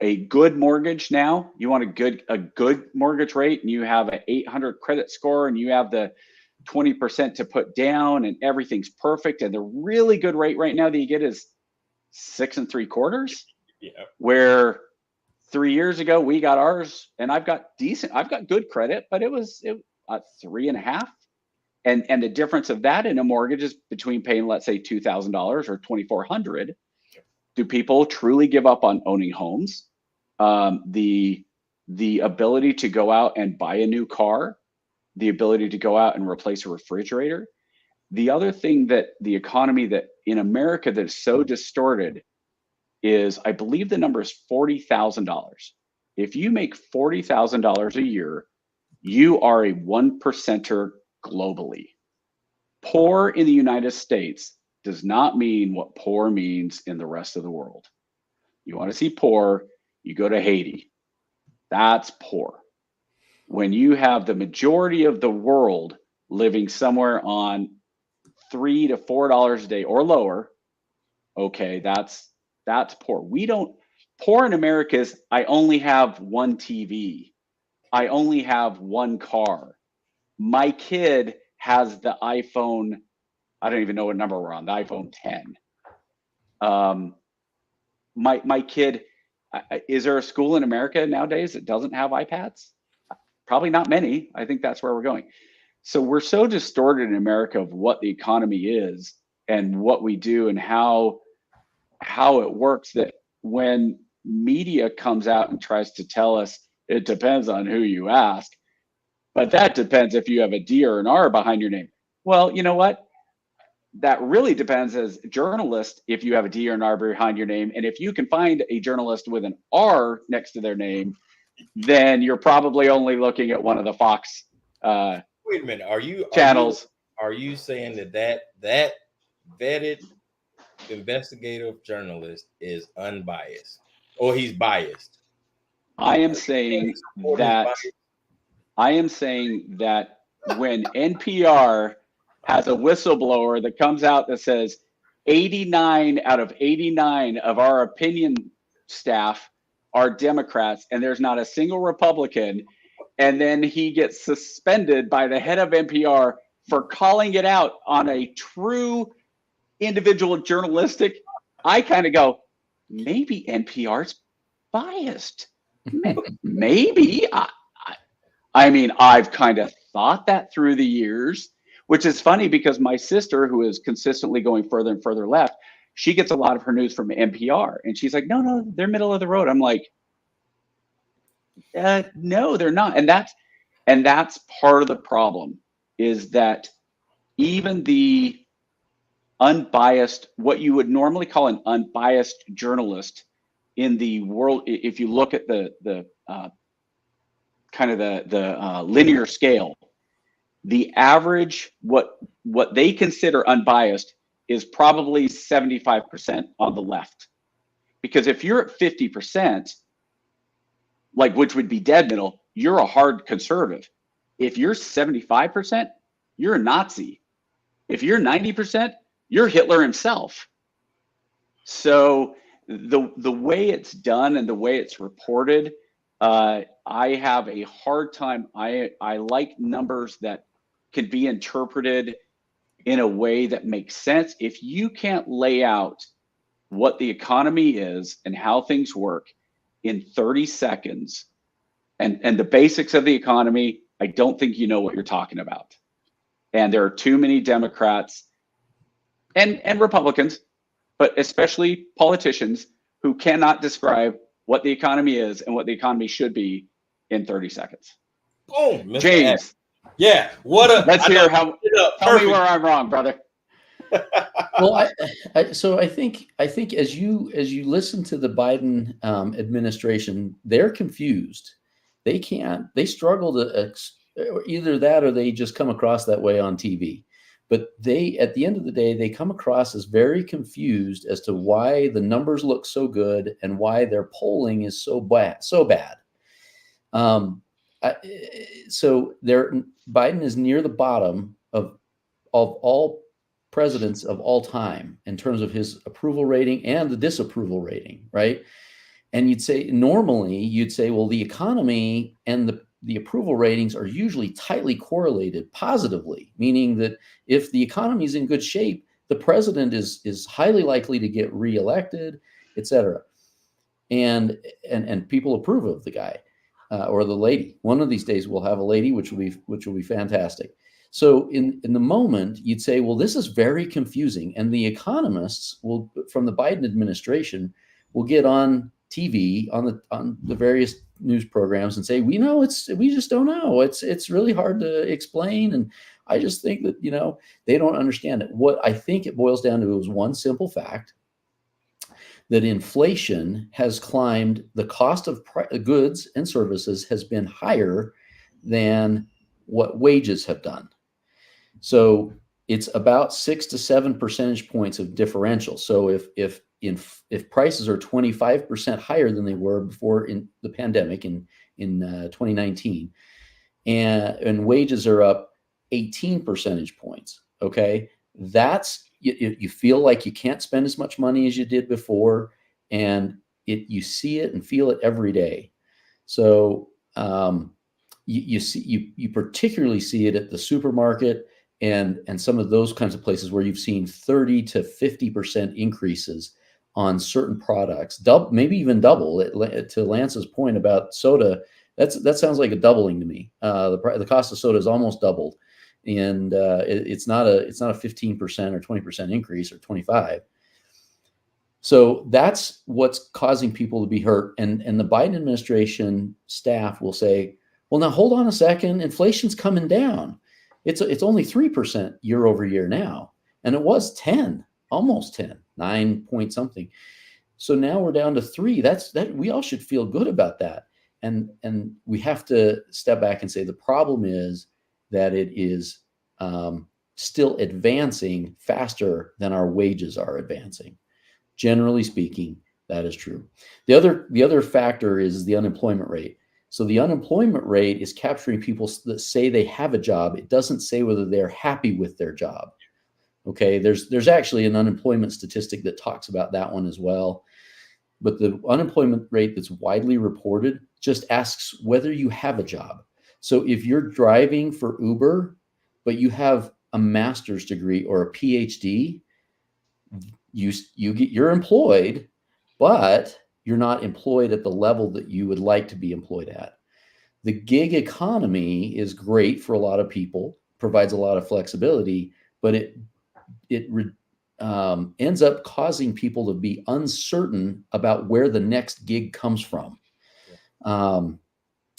a good mortgage, now you want a good mortgage rate, and you have an 800 credit score, and you have the 20% to put down, and everything's perfect, and the really good rate right now that you get is 6 3/4. Yeah. Where 3 years ago we got ours, and I've got good credit, but 3.5. And the difference of that in a mortgage is between paying, let's say, $2,000 or $2,400. Do people truly give up on owning homes? The ability to go out and buy a new car, the ability to go out and replace a refrigerator. The other thing that the economy that in America that is so distorted is, I believe the number is $40,000. If you make $40,000 a year, you are a 1%er globally. Poor in the United States does not mean what poor means in the rest of the world. You want to see poor, you go to Haiti. That's poor. When you have the majority of the world living somewhere on $3 to $4 a day or lower, okay, that's poor. Poor in America is, I only have one TV. I only have one car. My kid has the iPhone, I don't even know what number we're on, the iPhone 10. My kid, is there a school in America nowadays that doesn't have iPads? Probably not many. I think that's where we're going. So we're so distorted in America of what the economy is and what we do and how it works, that when media comes out and tries to tell us it depends on who you ask, but that depends if you have a D or an R behind your name. Well, you know what? That really depends as a journalist if you have a D or an R behind your name. And if you can find a journalist with an R next to their name, then you're probably only looking at one of the Fox wait a minute. channels. Are you saying that vetted investigative journalist is unbiased, or he's biased? I am saying that when NPR has a whistleblower that comes out that says 89 out of 89 of our opinion staff are Democrats and there's not a single Republican, and then he gets suspended by the head of NPR for calling it out on a true individual journalistic, I kind of go, maybe NPR's biased. Maybe. I mean, I've kind of thought that through the years, which is funny because my sister, who is consistently going further and further left, she gets a lot of her news from NPR. And she's like, no, they're middle of the road. I'm like, no, they're not. And that's part of the problem, is that even the unbiased, what you would normally call an unbiased journalist in the world, if you look at the linear scale, the average, what they consider unbiased is probably 75% on the left. Because if you're at 50%, like, which would be dead middle, you're a hard conservative. If you're 75%, you're a Nazi. If you're 90%, you're Hitler himself. So the way it's done and the way it's reported, I have a hard time. I like numbers that can be interpreted in a way that makes sense. If you can't lay out what the economy is and how things work in 30 seconds and the basics of the economy, I don't think you know what you're talking about. And there are too many Democrats and Republicans, but especially politicians, who cannot describe what the economy is and what the economy should be in 30d seconds. Boom, Mr. James. Yeah, let's hear how. Tell me where I'm wrong, brother. Well, I think as you listen to the Biden administration, they're confused. They struggle to either that, or they just come across that way on TV. But at the end of the day, they come across as very confused as to why the numbers look so good and why their polling is so bad. So Biden is near the bottom of all presidents of all time in terms of his approval rating and the disapproval rating, right? And normally you'd say, well, the economy and the approval ratings are usually tightly correlated positively, meaning that if the economy is in good shape, the president is highly likely to get reelected, et cetera. And people approve of the guy. or the lady. One of these days we'll have a lady, which will be fantastic. So in the moment, you'd say, well, this is very confusing. And the economists from the Biden administration will get on TV, on the various news programs and say, we just don't know. It's really hard to explain. And I just think that, they don't understand it. What I think it boils down to is one simple fact, that inflation has climbed. The cost of goods and services has been higher than what wages have done. So it's about 6 to 7 percentage points of differential. So if prices are 25% higher than they were before in the pandemic in 2019, and wages are up 18 percentage points, okay, that's you feel like you can't spend as much money as you did before, and you see it and feel it every day. So you particularly see it at the supermarket and some of those kinds of places where you've seen 30 to 50% increases on certain products, maybe even double. To Lance's point about soda, that sounds like a doubling to me. The cost of soda is almost doubled, and it's not a 15% or 20% increase or 25%. So that's what's causing people to be hurt. And the Biden administration staff will say, well, now hold on a second, inflation's coming down. It's only 3% year over year now, and it was 10, almost 10, 9 point something. So now we're down to 3. That we all should feel good about that. And we have to step back and say the problem is that it is still advancing faster than our wages are advancing. Generally speaking, that is true. The other factor is the unemployment rate. So the unemployment rate is capturing people that say they have a job. It doesn't say whether they're happy with their job. Okay, there's actually an unemployment statistic that talks about that one as well. But the unemployment rate that's widely reported just asks whether you have a job. So if you're driving for Uber, but you have a master's degree or a PhD, you're employed, but you're not employed at the level that you would like to be employed at. The gig economy is great for a lot of people, provides a lot of flexibility, but it ends up causing people to be uncertain about where the next gig comes from. I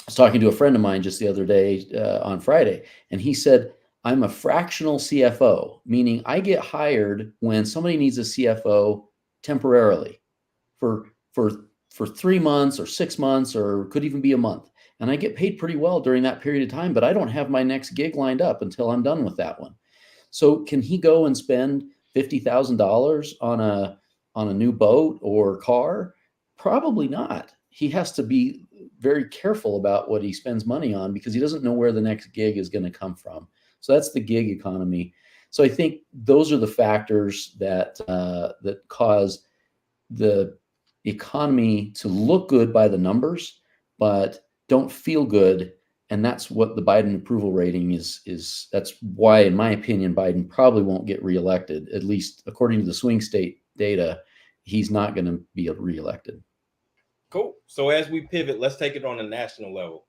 was talking to a friend of mine just the other day on Friday, and he said, I'm a fractional CFO, meaning I get hired when somebody needs a CFO temporarily for 3 months or 6 months, or could even be a month. And I get paid pretty well during that period of time, but I don't have my next gig lined up until I'm done with that one. So can he go and spend $50,000 on a new boat or car? Probably not. He has to be very careful about what he spends money on because he doesn't know where the next gig is going to come from. So that's the gig economy. So I think those are the factors that cause the economy to look good by the numbers, but don't feel good. And that's what the Biden approval rating is. That's why, in my opinion, Biden probably won't get reelected. At least according to the swing state data, he's not going to be reelected. Cool. So as we pivot, let's take it on a national level.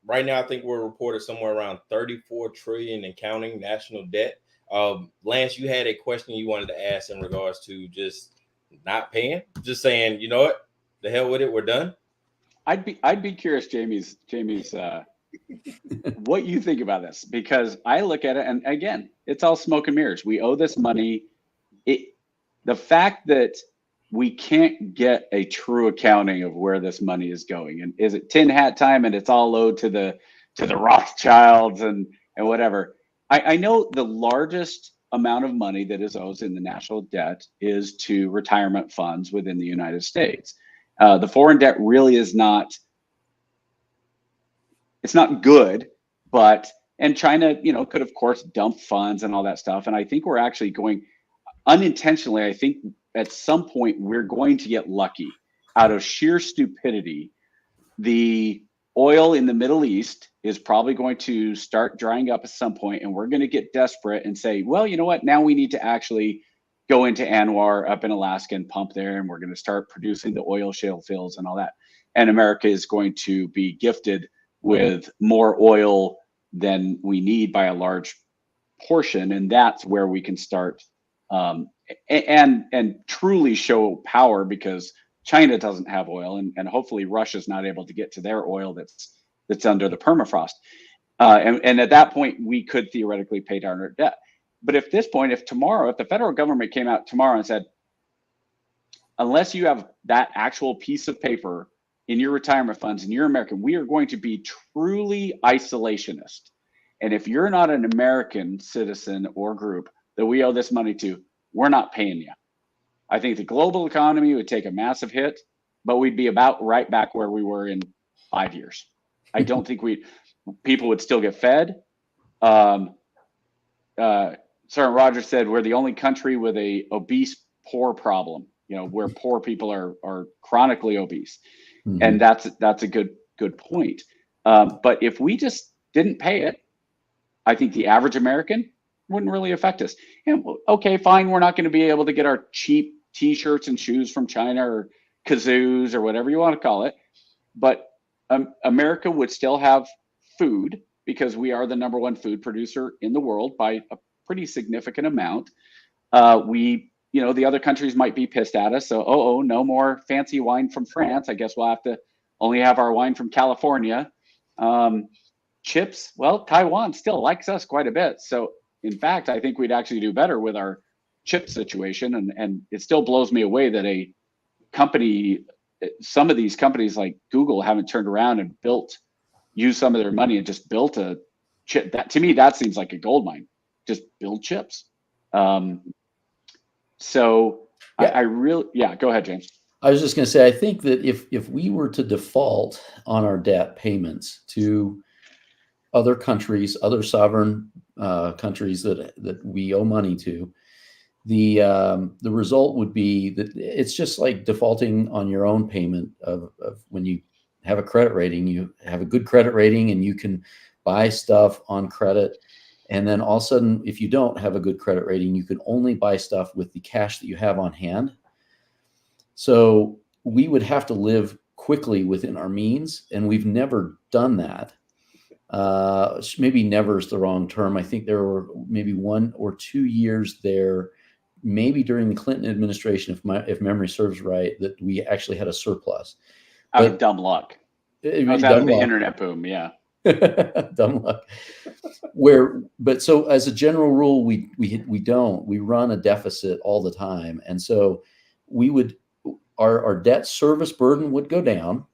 Right now, I think we're reported somewhere around 34 trillion and counting national debt. Lance, you had a question you wanted to ask in regards to just not paying, just saying, you know what, the hell with it, we're done. I'd be curious, Jamie's what you think about this, because I look at it and again, it's all smoke and mirrors. We owe this money. The fact that we can't get a true accounting of where this money is going, and is it tin hat time and it's all owed to the Rothschilds and whatever. I know the largest amount of money that is owed in the national debt is to retirement funds within the United States. The foreign debt really is not, it's not good, and China, could of course dump funds and all that stuff. And I think we're actually going unintentionally, I think at some point we're going to get lucky out of sheer stupidity. The oil in the Middle East is probably going to start drying up at some point, and we're going to get desperate and say, well, you know what, now we need to actually go into Anwar up in Alaska and pump there, and we're going to start producing the oil shale fields and all that. And America is going to be gifted with more oil than we need by a large portion, and that's where we can start and truly show power, because China doesn't have oil, and hopefully Russia's not able to get to their oil that's under the permafrost. And at that point, we could theoretically pay down our debt. But if the federal government came out tomorrow and said, unless you have that actual piece of paper in your retirement funds and you're American, we are going to be truly isolationist. And if you're not an American citizen or group that we owe this money to, we're not paying you. I think the global economy would take a massive hit, but we'd be about right back where we were in 5 years. I don't think people would still get fed. Sergeant Rogers said we're the only country with a obese poor problem, where poor people are chronically obese. Mm-hmm. And that's a good point. But if we just didn't pay it, I think the average American wouldn't really affect us. And okay, fine, we're not going to be able to get our cheap T-shirts and shoes from China or kazoos or whatever you want to call it, but America would still have food, because we are the #1 food producer in the world by a pretty significant amount. The other countries might be pissed at us. So, no more fancy wine from France. I guess we'll have to only have our wine from California. Chips, well, Taiwan still likes us quite a bit. So, in fact, I think we'd actually do better with our chip situation. And it still blows me away that some of these companies like Google haven't turned around and used some of their money and just built a chip. That, to me, that seems like a gold mine. Just build chips. So yeah. Go ahead, James. I was just going to say, I think that if we were to default on our debt payments to other countries, other sovereign countries that we owe money to, the result would be that it's just like defaulting on your own payment of when you have a credit rating. You have a good credit rating and you can buy stuff on credit. And then all of a sudden, if you don't have a good credit rating, you can only buy stuff with the cash that you have on hand. So we would have to live quickly within our means, and we've never done that. Maybe never is the wrong term. I think there were maybe 1 or 2 years there, maybe during the Clinton administration, if memory serves right, that we actually had a surplus. Out of dumb luck. Out of the internet boom, yeah. Dumb luck. But so as a general rule, we don't. We run a deficit all the time, and so our debt service burden would go down,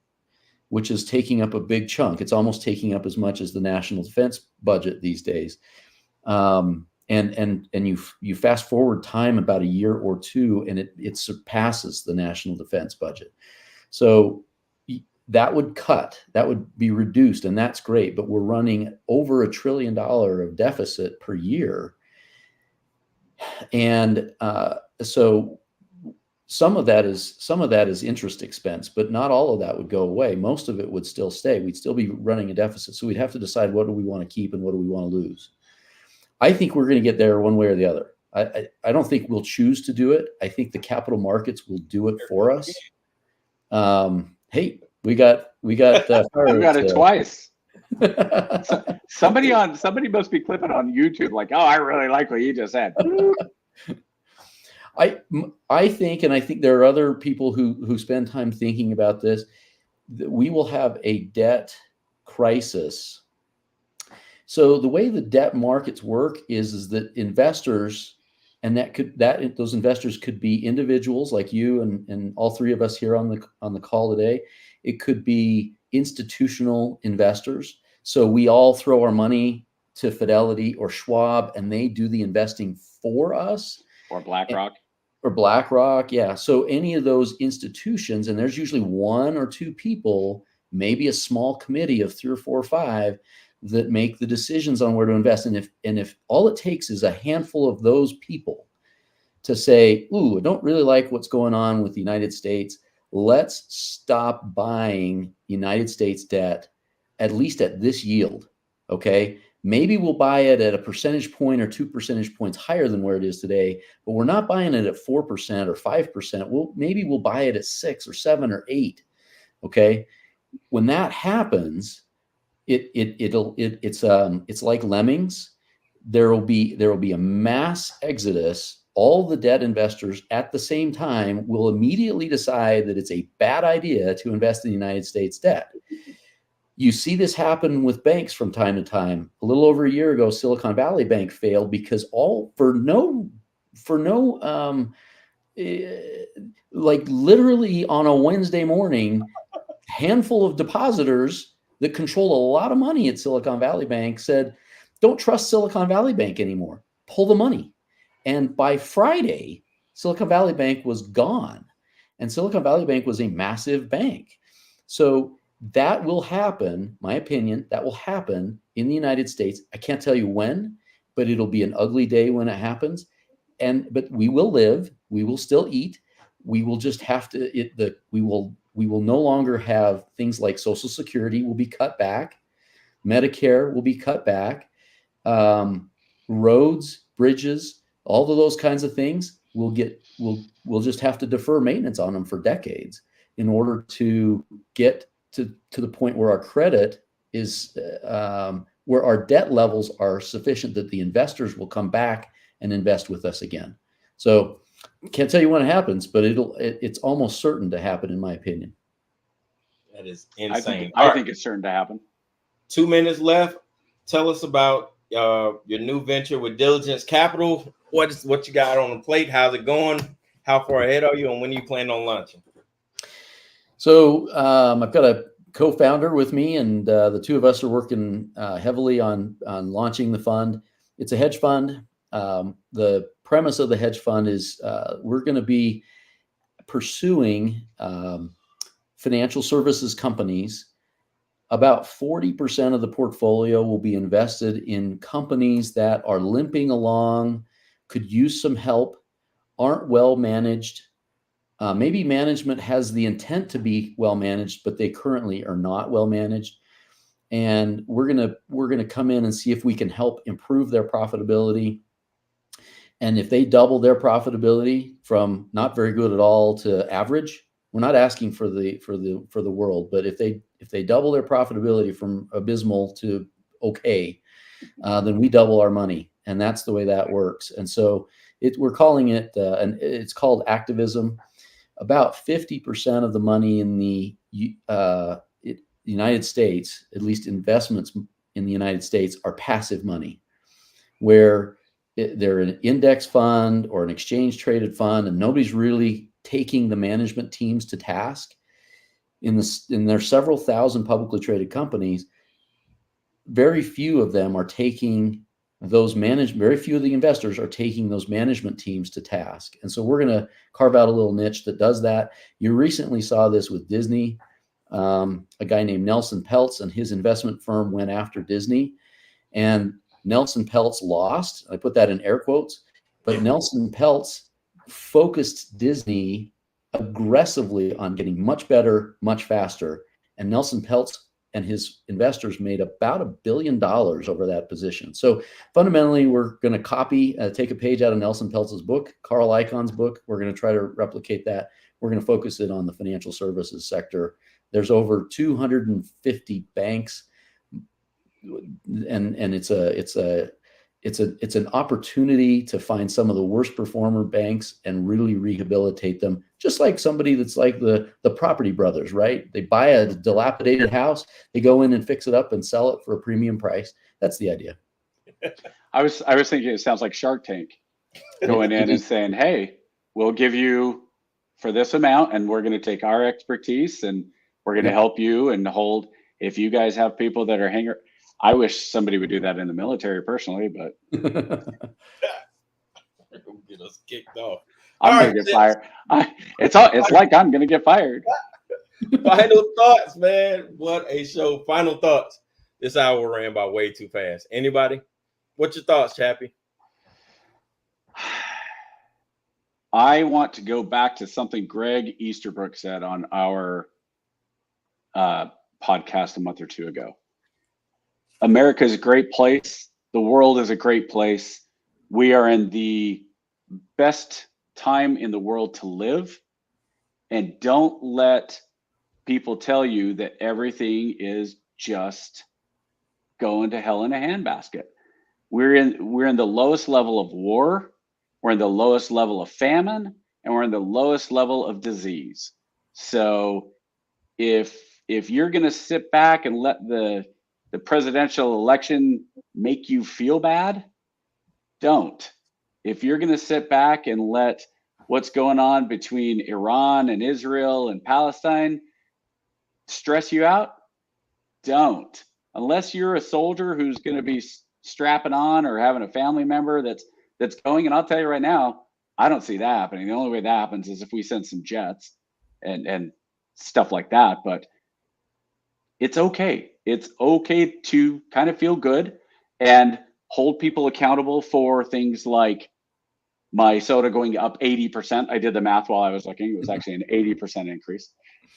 which is taking up a big chunk. It's almost taking up as much as the national defense budget these days. And you fast forward time about a year or two, and it surpasses the national defense budget. So that would be reduced, and that's great. But we're running over $1 trillion of deficit per year, and so some of that is interest expense, but not all of that would go away. Most of it would still stay. We'd still be running a deficit. So we'd have to decide, what do we want to keep and what do we want to lose? I think we're going to get there one way or the other. I don't think we'll choose to do it. I think the capital markets will do it for us. Hey, we got it twice. Somebody must be clipping on YouTube like, I really like what you just said. I think, and I think there are other people who spend time thinking about this, that we will have a debt crisis. So the way the debt markets work is that investors, and those investors could be individuals like you and all three of us here on the call today. It could be institutional investors. So we all throw our money to Fidelity or Schwab, and they do the investing for us. Or BlackRock, yeah. So any of those institutions, and there's usually 1 or 2 people, maybe a small committee of 3 or 4 or 5 that make the decisions on where to invest. And if all it takes is a handful of those people to say, I don't really like what's going on with the United States, let's stop buying United States debt, at least at this yield, okay? Maybe we'll buy it at a percentage point or 2 percentage points higher than where it is today, but we're not buying it at 4% or 5%. Maybe we'll buy it at 6 or 7 or 8. Okay. When that happens, it's like lemmings. There will be a mass exodus. All the debt investors at the same time will immediately decide that it's a bad idea to invest in the United States debt. You see this happen with banks from time to time. A little over a year ago, Silicon Valley Bank failed because like literally on a Wednesday morning, handful of depositors that control a lot of money at Silicon Valley Bank said, don't trust Silicon Valley Bank anymore. Pull the money. And by Friday, Silicon Valley Bank was gone. And Silicon Valley Bank was a massive bank. So that will happen, my opinion, that will happen in the United States. I can't tell you when, but it'll be an ugly day when it happens. But we will live, we will still eat. We will just have to, we will no longer have things like Social Security will be cut back. Medicare will be cut back. Roads, bridges, all of those kinds of things we'll just have to defer maintenance on them for decades in order to get to the point where our credit is, where our debt levels are sufficient that the investors will come back and invest with us again. So can't tell you when it happens, but it's almost certain to happen, in my opinion. That is insane. I think it's certain to happen. 2 minutes left. Tell us about your new venture with Diligence Capital. What you got on the plate? How's it going? How far ahead are you, and when you plan on launching? So I've got a co-founder with me, and the two of us are working heavily on launching the fund. It's a hedge fund. The premise of the hedge fund is we're going to be pursuing financial services companies. About 40% of the portfolio will be invested in companies that are limping along, could use some help, aren't well managed. Maybe management has the intent to be well managed, but they currently are not well managed. And we're gonna come in and see if we can help improve their profitability. And if they double their profitability from not very good at all to average, we're not asking for the world, but if they double their profitability from abysmal to okay, then we double our money, and that's the way that works. And so we're calling it, and it's called activism. About 50% of the money in the United States, at least investments in the United States, are passive money, where they're an index fund or an exchange traded fund, and nobody's really taking the management teams to task. In their several thousand publicly traded companies, very few of them are taking very few of the investors are taking those management teams to task. And so we're going to carve out a little niche that does that. You recently saw this with Disney. A guy named Nelson Peltz and his investment firm went after Disney, and Nelson Peltz lost. I put that in air quotes, but Nelson Peltz focused Disney aggressively on getting much better, much faster. And Nelson Peltz and his investors made about $1 billion over that position. So fundamentally, we're going to take a page out of Nelson Peltz's book, Carl Icahn's book. We're going to try to replicate that. We're going to focus it on the financial services sector. There's over 250 banks, and it's an opportunity to find some of the worst performer banks and really rehabilitate them. Just like somebody that's like the Property Brothers, right? They buy a dilapidated house, they go in and fix it up and sell it for a premium price. That's the idea. I was thinking it sounds like Shark Tank going in and saying, hey, we'll give you for this amount, and we're going to take our expertise and we're going to help you and hold. If you guys have people that are I wish somebody would do that in the military personally, but get us kicked off. I'm going to get fired. It's like I'm going to get fired. Final thoughts, man. What a show. Final thoughts. This hour ran by way too fast. Anybody? What's your thoughts, Chappie? I want to go back to something Greg Easterbrook said on our podcast a month or two ago. America is a great place. The world is a great place. We are in the best time in the world to live. And don't let people tell you that everything is just going to hell in a handbasket. We're in the lowest level of war. We're in the lowest level of famine, and we're in the lowest level of disease. So if you're going to sit back and let the presidential election make you feel bad, don't. If you're going to sit back and let what's going on between Iran and Israel and Palestine stress you out, don't. Unless you're a soldier who's going to be strapping on or having a family member that's going, and I'll tell you right now, I don't see that happening. The only way that happens is if we send some jets and stuff like that. But it's okay. It's okay to kind of feel good and hold people accountable for things like my soda going up 80%. I did the math while I was looking. It was actually an 80% increase.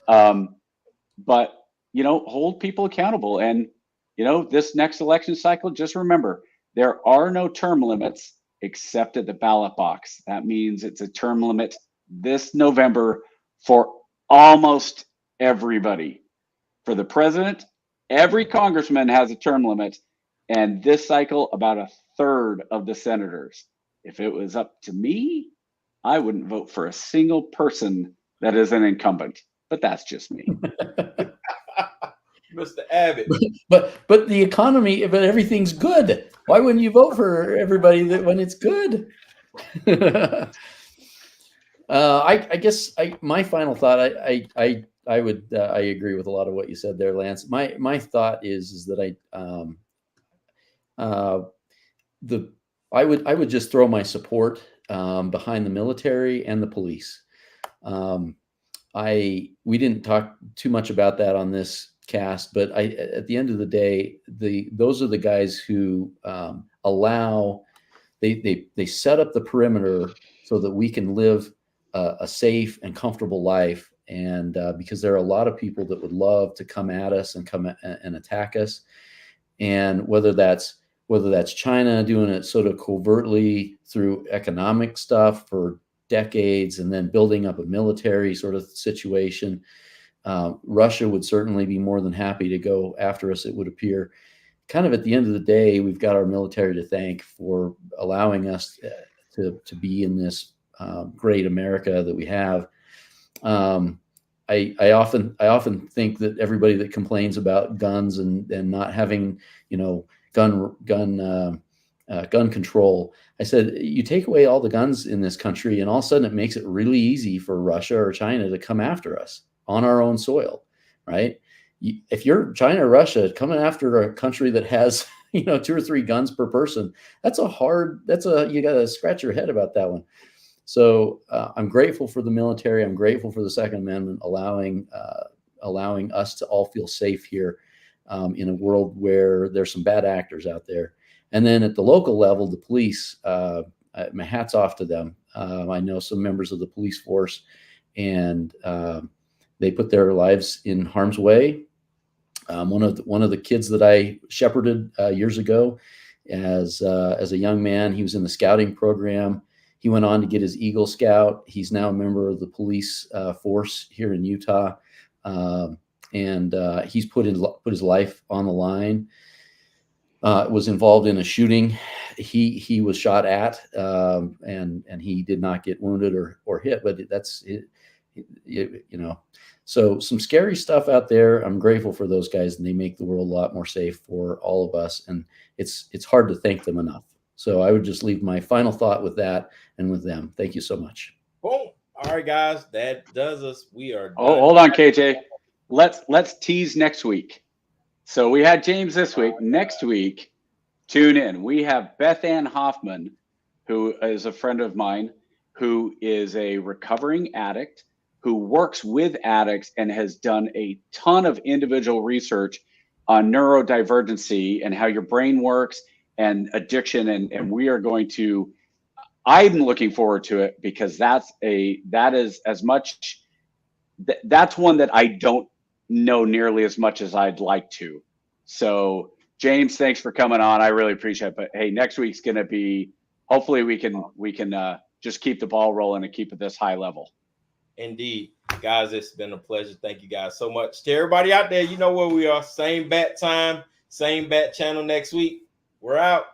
But, hold people accountable. And, this next election cycle, just remember, there are no term limits except at the ballot box. That means it's a term limit this November for almost everybody. For the president, every congressman has a term limit. And this cycle, about a third of the senators. If it was up to me, I wouldn't vote for a single person that is an incumbent. But that's just me. Mr. Abbott. But the economy, but everything's good. Why wouldn't you vote for everybody when it's good? I guess my final thought. I agree with a lot of what you said there, Lance. My thought is that I would just throw my support behind the military and the police. We didn't talk too much about that on this cast, but at the end of the day, those are the guys who they set up the perimeter so that we can live a safe and comfortable life. And because there are a lot of people that would love to come at us and come and attack us, and whether that's China doing it sort of covertly through economic stuff for decades and then building up a military sort of situation. Russia would certainly be more than happy to go after us, it would appear. Kind of at the end of the day, we've got our military to thank for allowing us to be in this great America that we have. I often think that everybody that complains about guns and not having, gun control, I said, you take away all the guns in this country and all of a sudden it makes it really easy for Russia or China to come after us on our own soil, right? If you're China or Russia coming after a country that has, 2 or 3 guns per person, you got to scratch your head about that one. So I'm grateful for the military. I'm grateful for the Second Amendment, allowing us to all feel safe here in a world where there's some bad actors out there. And then at the local level, the police, my hat's off to them. I know some members of the police force, and they put their lives in harm's way. One of the kids that I shepherded years ago, as a young man, he was in the scouting program. He went on to get his Eagle Scout. He's now a member of the police force here in Utah, and he's put his life on the line. Was involved in a shooting. He was shot at, and he did not get wounded or hit. But that's it, So some scary stuff out there. I'm grateful for those guys, and they make the world a lot more safe for all of us. And it's hard to thank them enough. So I would just leave my final thought with that and with them. Thank you so much. Boom. All right, guys, that does us. We are done. Oh, hold on, KJ. Let's tease next week. So we had James this week. Next week, tune in. We have Beth Ann Hoffman, who is a friend of mine, who is a recovering addict, who works with addicts and has done a ton of individual research on neurodivergency and how your brain works and addiction. And we are going to, I'm looking forward to it because that's one that I don't know nearly as much as I'd like to. So James, thanks for coming on. I really appreciate it. But hey, next week's going to be, hopefully we can just keep the ball rolling and keep it this high level. Indeed. Guys, it's been a pleasure. Thank you guys so much. To everybody out there, you know where we are. Same bat time, same bat channel next week. We're out.